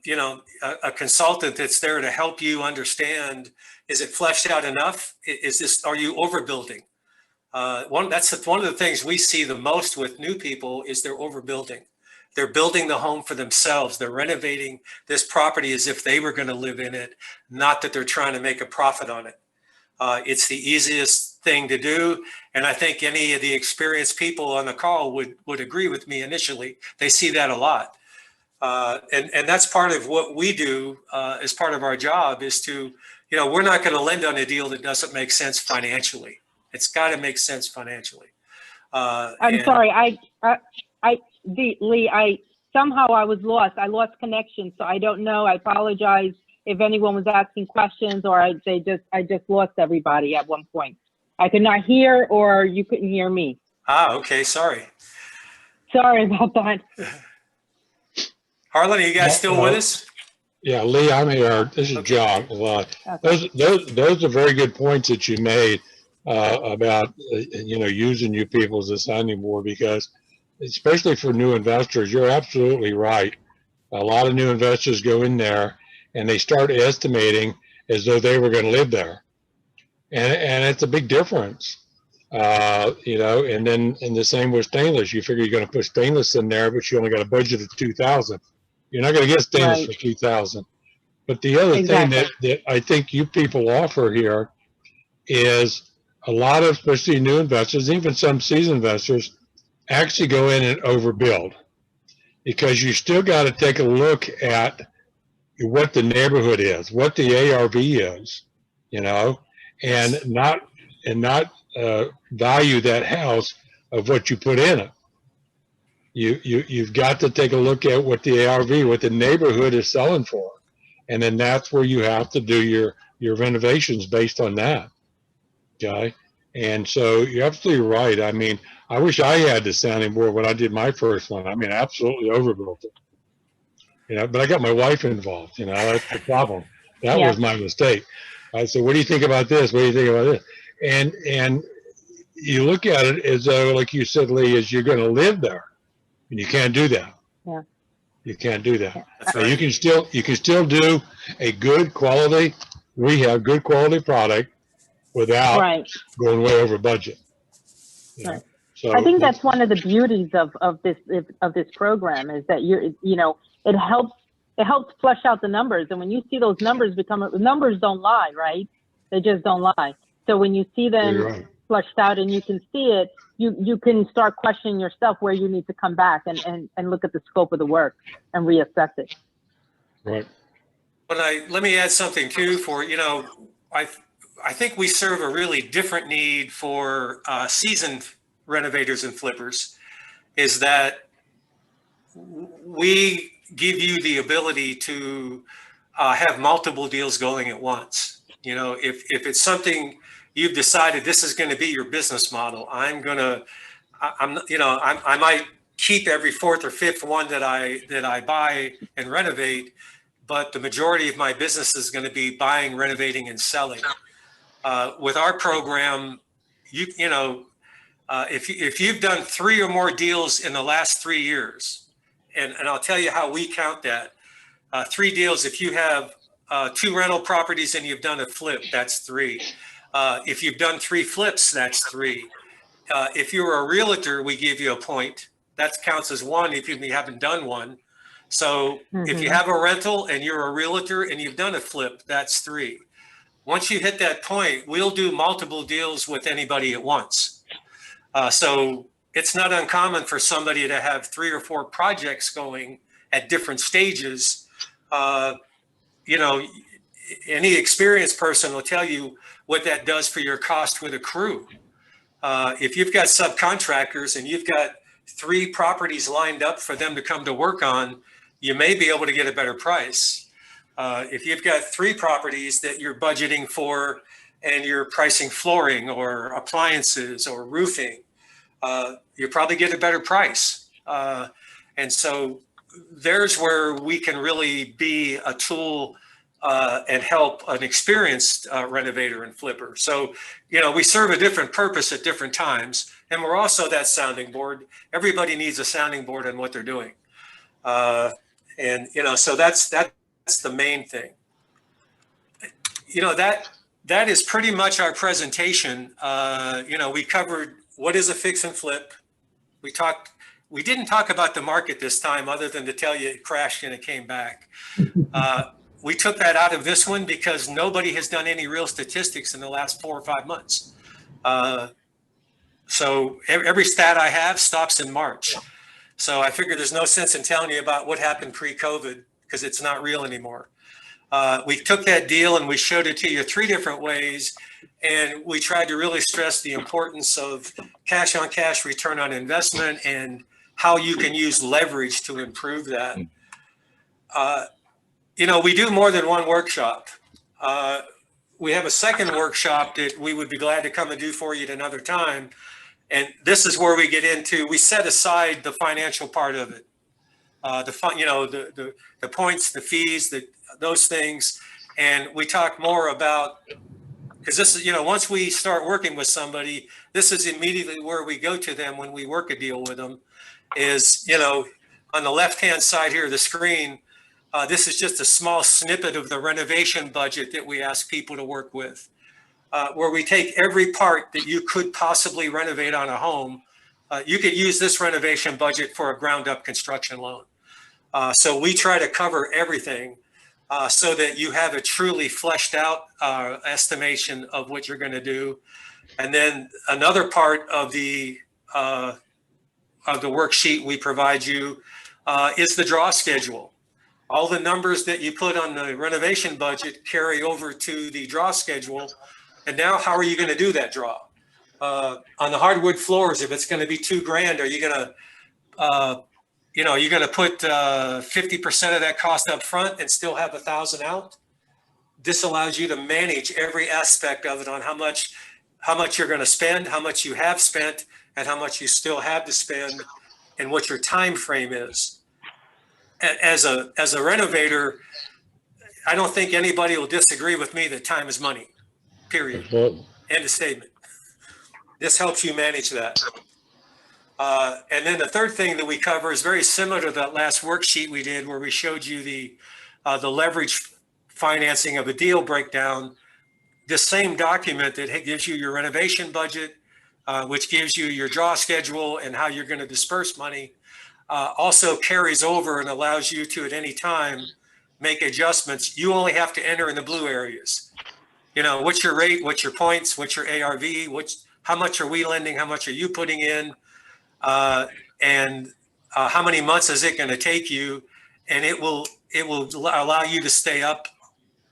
you know, a consultant that's there to help you understand, is it fleshed out enough? Are you overbuilding? That's one of the things we see the most with new people, is they're overbuilding. They're building the home for themselves. They're renovating this property as if they were going to live in it, not that they're trying to make a profit on it. It's the easiest thing to do. And I think any of the experienced people on the call would agree with me initially. They see that a lot. And that's part of what we do as part of our job, is to, you know, we're not going to lend on a deal that doesn't make sense financially. It's got to make sense financially. I'm sorry, Lee, somehow I was lost. I lost connection, so I don't know. I apologize if anyone was asking questions, or I just lost everybody at one point. I could not hear, or you couldn't hear me. Okay, sorry. Sorry about that. Harlan, are you guys still with us? Yeah, Lee, I'm here. This is Okay. John. Okay. Those are very good points that you made about using you people as a sounding board, because especially for new investors, you're absolutely right. A lot of new investors go in there and they start estimating as though they were going to live there, and it's a big difference. And then the same with stainless. You figure you're going to put stainless in there, but you only got a budget of 2,000. You're not going to get stainless Right. for 2,000. But the other thing that I think you people offer here is a lot of, especially new investors, even some seasoned investors, actually go in and overbuild, because you still got to take a look at what the neighborhood is, what the ARV is, and not value that house of what you put in it. You've got to take a look at what the ARV, what the neighborhood is selling for, and then that's where you have to do your renovations based on that. Okay, and so you're absolutely right. I mean, I wish I had the sounding board when I did my first one. I mean, absolutely overbuilt it. But I got my wife involved. That's the problem. That Yeah. was my mistake. I said, "What do you think about this? What do you think about this?" And you look at it as though, like you said, Lee, is you're going to live there, and you can't do that. Yeah. You can't do that. That's Now, right. you can still do a good quality rehab, good quality product without Right. going way over budget. Right. So I think that's one of the beauties of this program, is that it helps flesh out the numbers, and when you see those numbers numbers don't lie, right? They just don't lie. So when you see them You're right. fleshed out and you can see it, you can start questioning yourself where you need to come back and look at the scope of the work and reassess it. Right. But let me add something too. I think we serve a really different need for seasoned renovators and flippers, is that we give you the ability to have multiple deals going at once. If it's something you've decided this is going to be your business model, I might keep every fourth or fifth one that I buy and renovate, but the majority of my business is going to be buying, renovating, and selling. With our program, if you've done 3 or more deals in the last 3 years, and I'll tell you how we count that. 3 deals, if you have 2 rental properties and you've done a flip, that's 3. If you've done 3 flips, that's 3. If you're a realtor, we give you a point. That counts as 1 if you haven't done one. So if you have a rental and you're a realtor and you've done a flip, that's 3. Once you hit that point, we'll do multiple deals with anybody at once. So it's not uncommon for somebody to have 3 or 4 projects going at different stages. Any experienced person will tell you what that does for your cost with a crew. If you've got subcontractors and you've got 3 properties lined up for them to come to work on, you may be able to get a better price. If you've got 3 properties that you're budgeting for and you're pricing flooring or appliances or roofing, you probably get a better price. And so there's where we can really be a tool and help an experienced renovator and flipper. So, we serve a different purpose at different times. And we're also that sounding board. Everybody needs a sounding board on what they're doing. So that's the main thing. That is pretty much our presentation. We covered what is a fix and flip. We didn't talk about the market this time, other than to tell you it crashed and it came back. We took that out of this one because nobody has done any real statistics in the last 4 or 5 months. So every stat I have stops in March. So I figure there's no sense in telling you about what happened pre-COVID, because it's not real anymore. We took that deal and we showed it to you 3 different ways. And we tried to really stress the importance of cash on cash return on investment and how you can use leverage to improve that. You know, we do more than one workshop. We have a second workshop that we would be glad to come and do for you at another time. And this is where we get into, we set aside the financial part of it. You know, the points, the fees, those things. And we talk more about, because this is, you know, once we start working with somebody, this is immediately where we go to them when we work a deal with them is, you know, on the left-hand side here of the screen, this is just a small snippet of the renovation budget that we ask people to work with, where we take every part that you could possibly renovate on a home. You could use this renovation budget for a ground-up construction loan. So we try to cover everything so that you have a truly fleshed out estimation of what you're going to do. And then another part of the worksheet we provide you is the draw schedule. All the numbers that you put on the renovation budget carry over to the draw schedule. And now how are you going to do that draw? On the hardwood floors, if it's going to be $2,000, are you going to, you know, you're going to put 50% of that cost up front and still have 1,000 out? This allows you to manage every aspect of it on how much you're going to spend, how much you have spent, and how much you still have to spend, and what your time frame is. As a renovator, I don't think anybody will disagree with me that time is money, period. End of statement. This helps you manage that. And then the third thing that we cover is very similar to that last worksheet we did where we showed you the leverage financing of a deal breakdown. This same document that gives you your renovation budget, which gives you your draw schedule and how you're going to disperse money, also carries over and allows you to at any time make adjustments. You only have to enter in the blue areas. You know, what's your rate, what's your points, what's your ARV, how much are we lending, how much are you putting in, and how many months is it going to take you? And it will allow you to stay up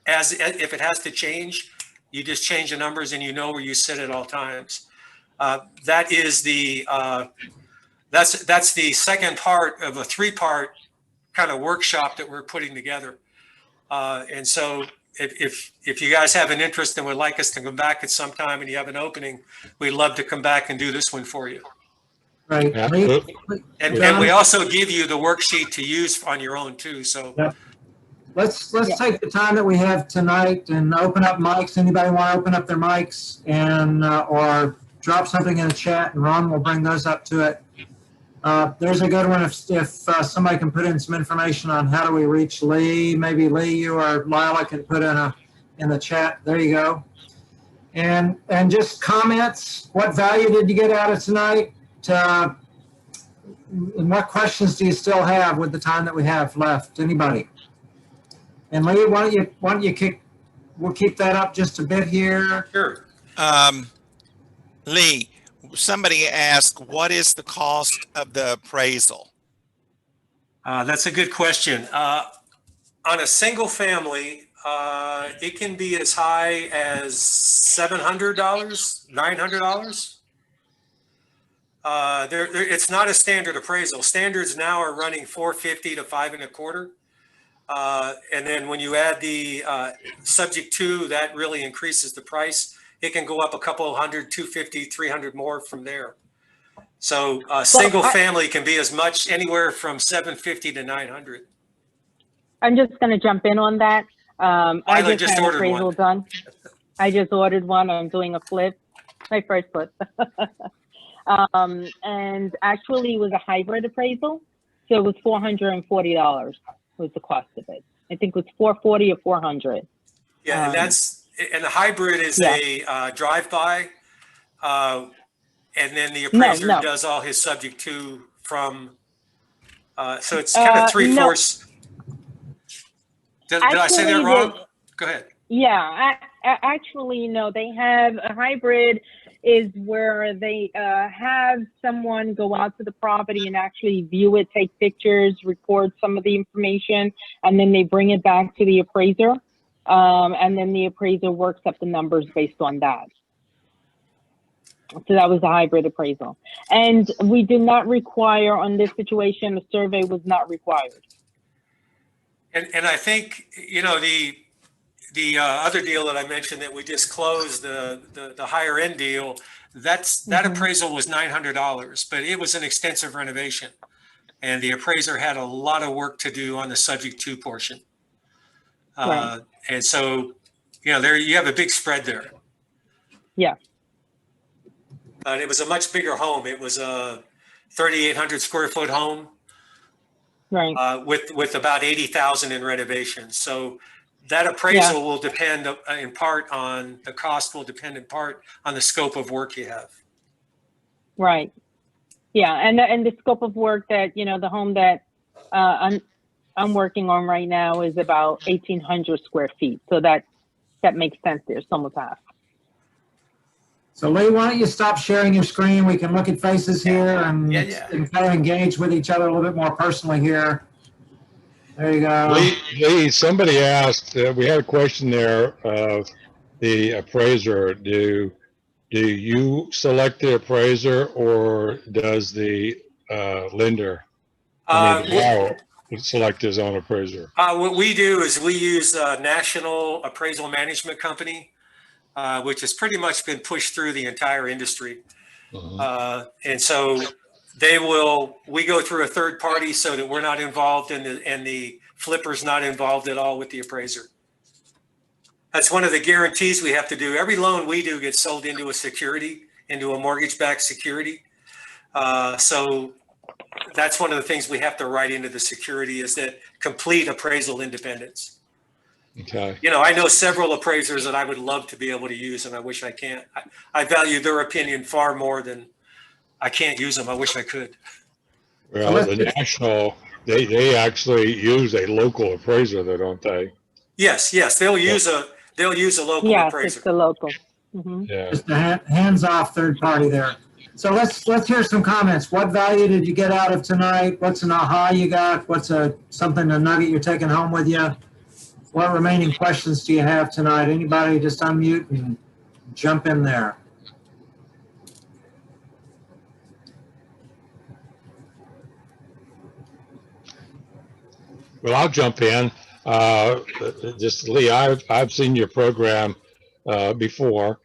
as if it has to change, you just change the numbers and you know where you sit at all times. That is that's the second part of a 3-part kind of workshop that we're putting together. And so if you guys have an interest and would like us to come back at some time and you have an opening, we'd love to come back and do this one for you. Right. Absolutely. And we also give you the worksheet to use on your own too. So Yep. Let's take the time that we have tonight and open up mics. Anybody want to open up their mics and or drop something in the chat, and Ron will bring those up to it. There's a good one. If somebody can put in some information on how do we reach Lee, maybe Lee, you or Lila can put in the chat. There you go. And just comments. What value did you get out of tonight? And what questions do you still have with the time that we have left? Anybody? And Lee, why don't you we'll keep that up just a bit here. sure. Lee, somebody asked, what is the cost of the appraisal? That's a good question. On a single family, it can be as high as $700, $900. It's not a standard appraisal. Standards now are running $450 to $525. And then when you add the subject to, that really increases the price. It can go up a couple hundred, 250, 300 more from there. So a single family can be as much anywhere from 750 to 900. I'm just going to jump in on that. I just had ordered appraisal one. done. I just ordered one. I'm doing a flip, my first flip. And actually it was a hybrid appraisal. So it was $440 was the cost of it. I think it was $440 or $400. Yeah, and the hybrid is a drive-by, and then the appraiser does all his subject to from. So it's kind of 3/4. Did I say that wrong? Go ahead. Yeah, actually, no. They have a hybrid is where they have someone go out to the property and actually view it, take pictures, record some of the information, and then they bring it back to the appraiser. And then the appraiser works up the numbers based on that. So that was a hybrid appraisal. And we did not require, on this situation, a survey was not required. And I think, you know, the other deal that I mentioned that we just closed, the higher end deal, that appraisal was $900, but it was an extensive renovation. And the appraiser had a lot of work to do on the subject to portion. Right. And so, you know, there you have a big spread there. Yeah. And it was a much bigger home. It was a 3,800 square foot home. Right. With about 80,000 in renovations. So that appraisal will depend in part on, the cost will depend in part on the scope of work you have. Right. Yeah. And the scope of work that, you know, the home that I'm working on right now is about 1,800 square feet. So that makes sense there. It's almost half. So Lee, why don't you stop sharing your screen? We can look at faces here and, and kind of engage with each other a little bit more personally here. There you go. Lee, somebody asked, we had a question there of the appraiser. Do you select the appraiser or does the lender, the borrower, select his own appraiser? What we do is we use a national appraisal management company, which has pretty much been pushed through the entire industry. And so we go through a third party so that we're not involved and the flipper's not involved at all with the appraiser. That's one of the guarantees we have to do. Every loan we do gets sold into a security, into a mortgage-backed security. So that's one of the things we have to write into the security is that complete appraisal independence. Okay. You know, I know several appraisers that I would love to be able to use, and I wish I can't. I value their opinion far more than I can't use them. I wish I could. Well, the national, they actually use a local appraiser, though, don't they? Yes, they'll use a local Yes, appraiser. it's the local. Mm-hmm. Yeah. Just a hands-off third party there. So let's hear some comments. What value did you get out of tonight? What's an aha you got? What's a nugget you're taking home with you? What remaining questions do you have tonight? Anybody just unmute and jump in there. Well, I'll jump in. Just Lee, I've seen your program before,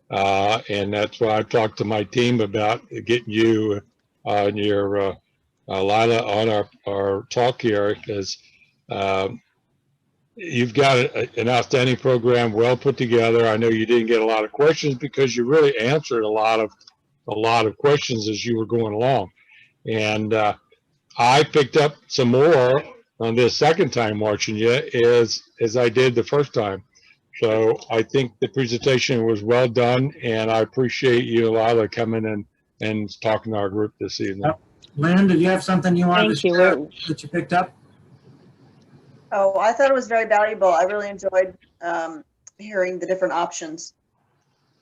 and that's why I've talked to my team about getting you and your Lila on our talk here, because you've got an outstanding program, well put together. I know you didn't get a lot of questions because you really answered a lot of questions as you were going along, and I picked up some more on this second time watching you as I did the first time. So I think the presentation was well done, and I appreciate you, Lila, coming and talking to our group this evening. Lynn, did you have something you wanted to share that you picked up? Oh, I thought it was very valuable. I really enjoyed hearing the different options.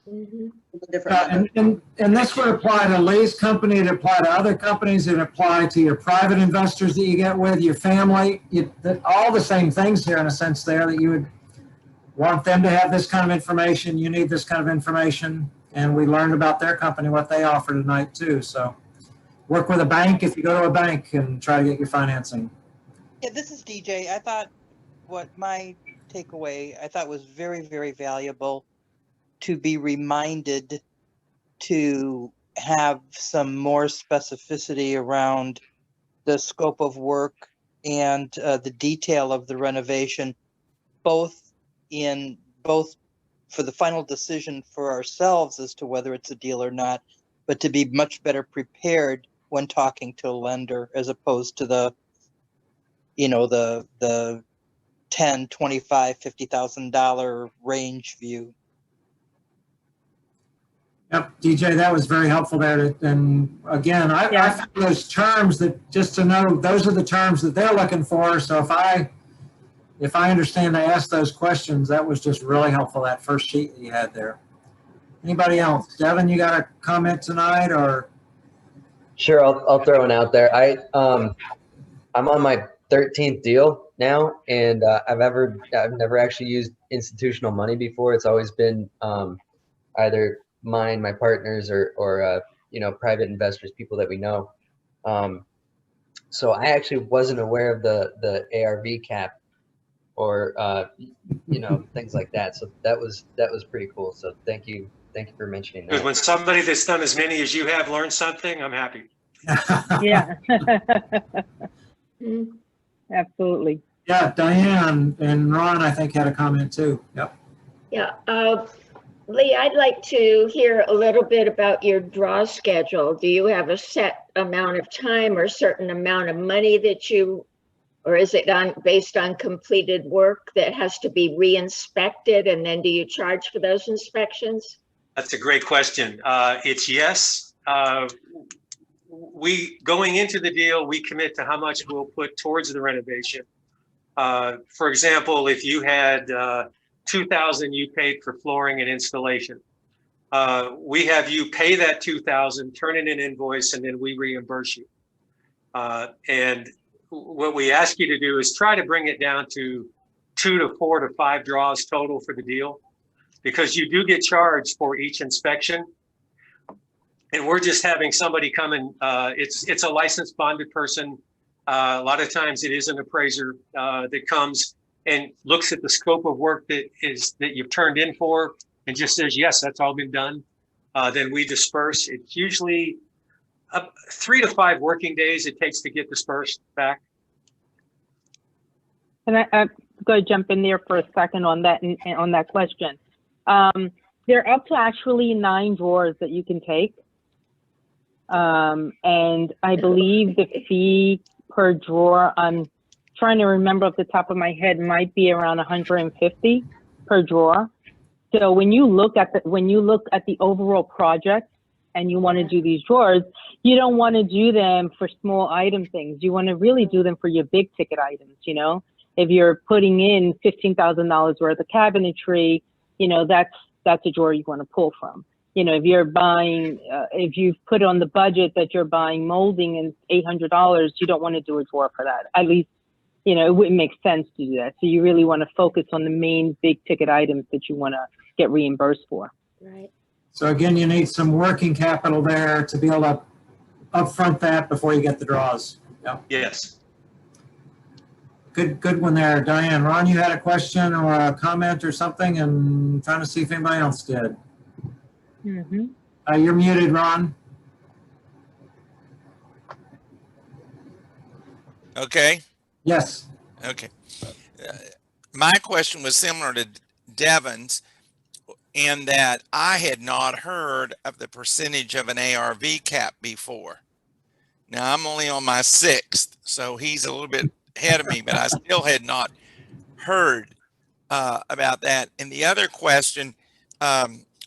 The different and this would apply to Lee's company, it apply to other companies, it apply to your private investors that you get with, your family, all the same things here in a sense there, that you would want them to have this kind of information, you need this kind of information, and we learned about their company, what they offer tonight too. So work with a bank if you go to a bank and try to get your financing. Yeah, this is DJ. I thought what my takeaway, I thought was very, very valuable to be reminded to have some more specificity around the scope of work and the detail of the renovation, both for the final decision for ourselves as to whether it's a deal or not, but to be much better prepared when talking to a lender, as opposed to the $10, $25, $50,000 range view. Yep, DJ, that was very helpful there. And again, I found those terms that just to know those are the terms that they're looking for. So if I understand they asked those questions, that was just really helpful, that first sheet that you had there. Anybody else? Devin, you got a comment tonight or? Sure, I'll throw one out there. I'm on my 13th deal now, and I've never actually used institutional money before. It's always been either mine, my partners, or private investors, people that we know. So I actually wasn't aware of the ARV cap or things like that. So that was pretty cool. So thank you for mentioning Because that. when somebody that's done as many as you have learned something, I'm happy. Yeah. Absolutely. Yeah, Diane and Ron, I think, had a comment too. Yep. Yeah, Lee, I'd like to hear a little bit about your draw schedule. Do you have a set amount of time or certain amount of money that or is it based on completed work that has to be re-inspected, and then do you charge for those inspections? That's a great question. It's yes. Going into the deal, we commit to how much we'll put towards the renovation. For example, if you had $2,000 you paid for flooring and installation, we have you pay that $2,000, turn in an invoice, and then we reimburse you. And what we ask you to do is try to bring it down to 2 to 4 to 5 draws total for the deal, because you do get charged for each inspection. And we're just having somebody come in. It's a licensed bonded person. A lot of times it is an appraiser that comes and looks at the scope of work that you've turned in for and just says, yes, that's all been done. Then we disperse. It's usually 3 to 5 working days it takes to get dispersed back. And I'm going to jump in there for a second on that question. There are up to actually 9 drawers that you can take. And I believe the fee per drawer, I'm trying to remember off the top of my head, might be around 150 per drawer. So when you look at the overall project and you want to do these drawers, you don't want to do them for small item things. You want to really do them for your big ticket items. If you're putting in $15,000 worth of cabinetry, that's a drawer you want to pull from. If you're buying, if you've put on the budget that you're buying molding and $800, you don't want to do a drawer for that. At least, it wouldn't make sense to do that. So you really want to focus on the main big ticket items that you want to get reimbursed for. Right. So again, you need some working capital there to be able to upfront that before you get the draws. Yep. Yes. Good one there, Diane. Ron, you had a question or a comment or something, and trying to see if anybody else did. Mm-hmm. You're muted, Ron. Okay. Yes. Okay. My question was similar to Devin's in that I had not heard of the percentage of an ARV cap before. Now I'm only on my 6th, so he's a little bit ahead of me, but I still had not heard about that. And the other question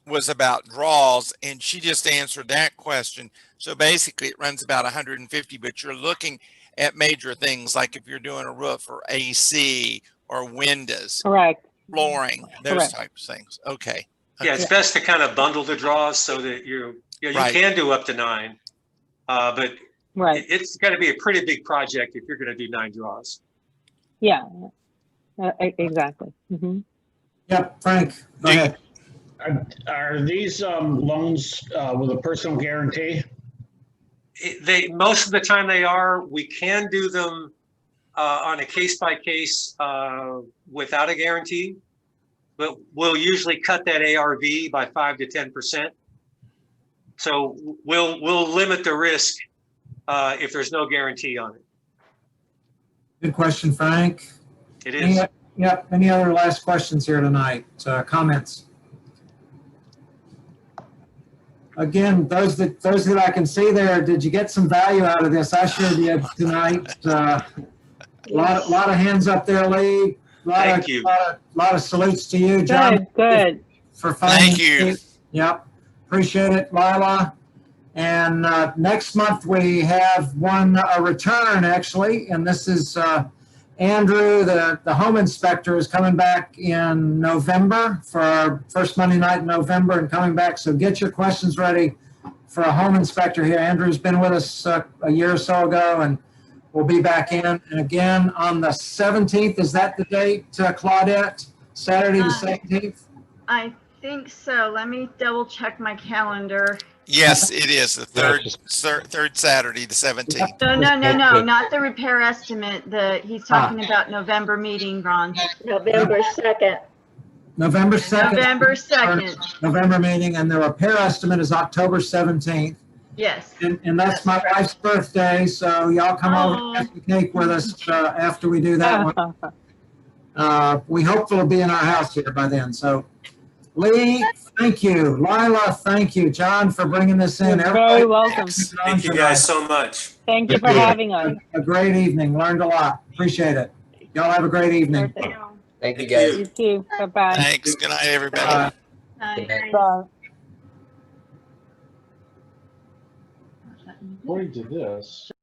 was about draws, and she just answered that question. So basically it runs about 150, but you're looking at major things like if you're doing a roof or AC or windows, Correct. flooring, those Correct. types of things. Okay. Yeah, it's best to kind of bundle the draws so that you Right. can do up to 9, but Right. it's got to be a pretty big project if you're going to do 9 draws. Yeah. Exactly. Mm-hmm. Yep, Frank, go ahead. Are these loans with a personal guarantee? Most of the time they are. We can do them on a case-by-case without a guarantee, but we'll usually cut that ARV by 5 to 10%. So we'll limit the risk if there's no guarantee on it. Good question, Frank. It is. Any other last questions here tonight? Comments? Again, those that I can see there, did you get some value out of this? I sure did tonight. Lot of hands up there, Lee. Thank you. Lot of salutes to you, John. Good. For finding. Thank you. Yep, appreciate it, Lila. And next month we have a return actually, and this is Andrew, the home inspector, is coming back in November for our first Monday night in November and coming back. So get your questions ready for a home inspector here. Andrew's been with us a year or so ago, and we'll be back in. And again, on the 17th, is that the date, Claudette? Saturday the 17th? I think so. Let me double check my calendar. Yes, it is the third, just- third Saturday, the 17th. No, not the repair estimate. He's Ah. talking about November meeting, Ron. November 2nd. November 2nd. November 2nd. November meeting, and the repair estimate is October 17th. Yes. And that's my wife's birthday, so y'all come over and get the cake with us after we do that one. We hope it'll be in our house here by then. So Lee, thank you. Lila, thank you. John, for bringing this in. You're very welcome. Thank you guys so much. Thank you for having us. A great evening. Learned a lot. Appreciate it. Y'all have a great evening. Thank you, guys. You too. Bye-bye. Thanks. Good night, everybody. Bye. Good night. Bye. According to this.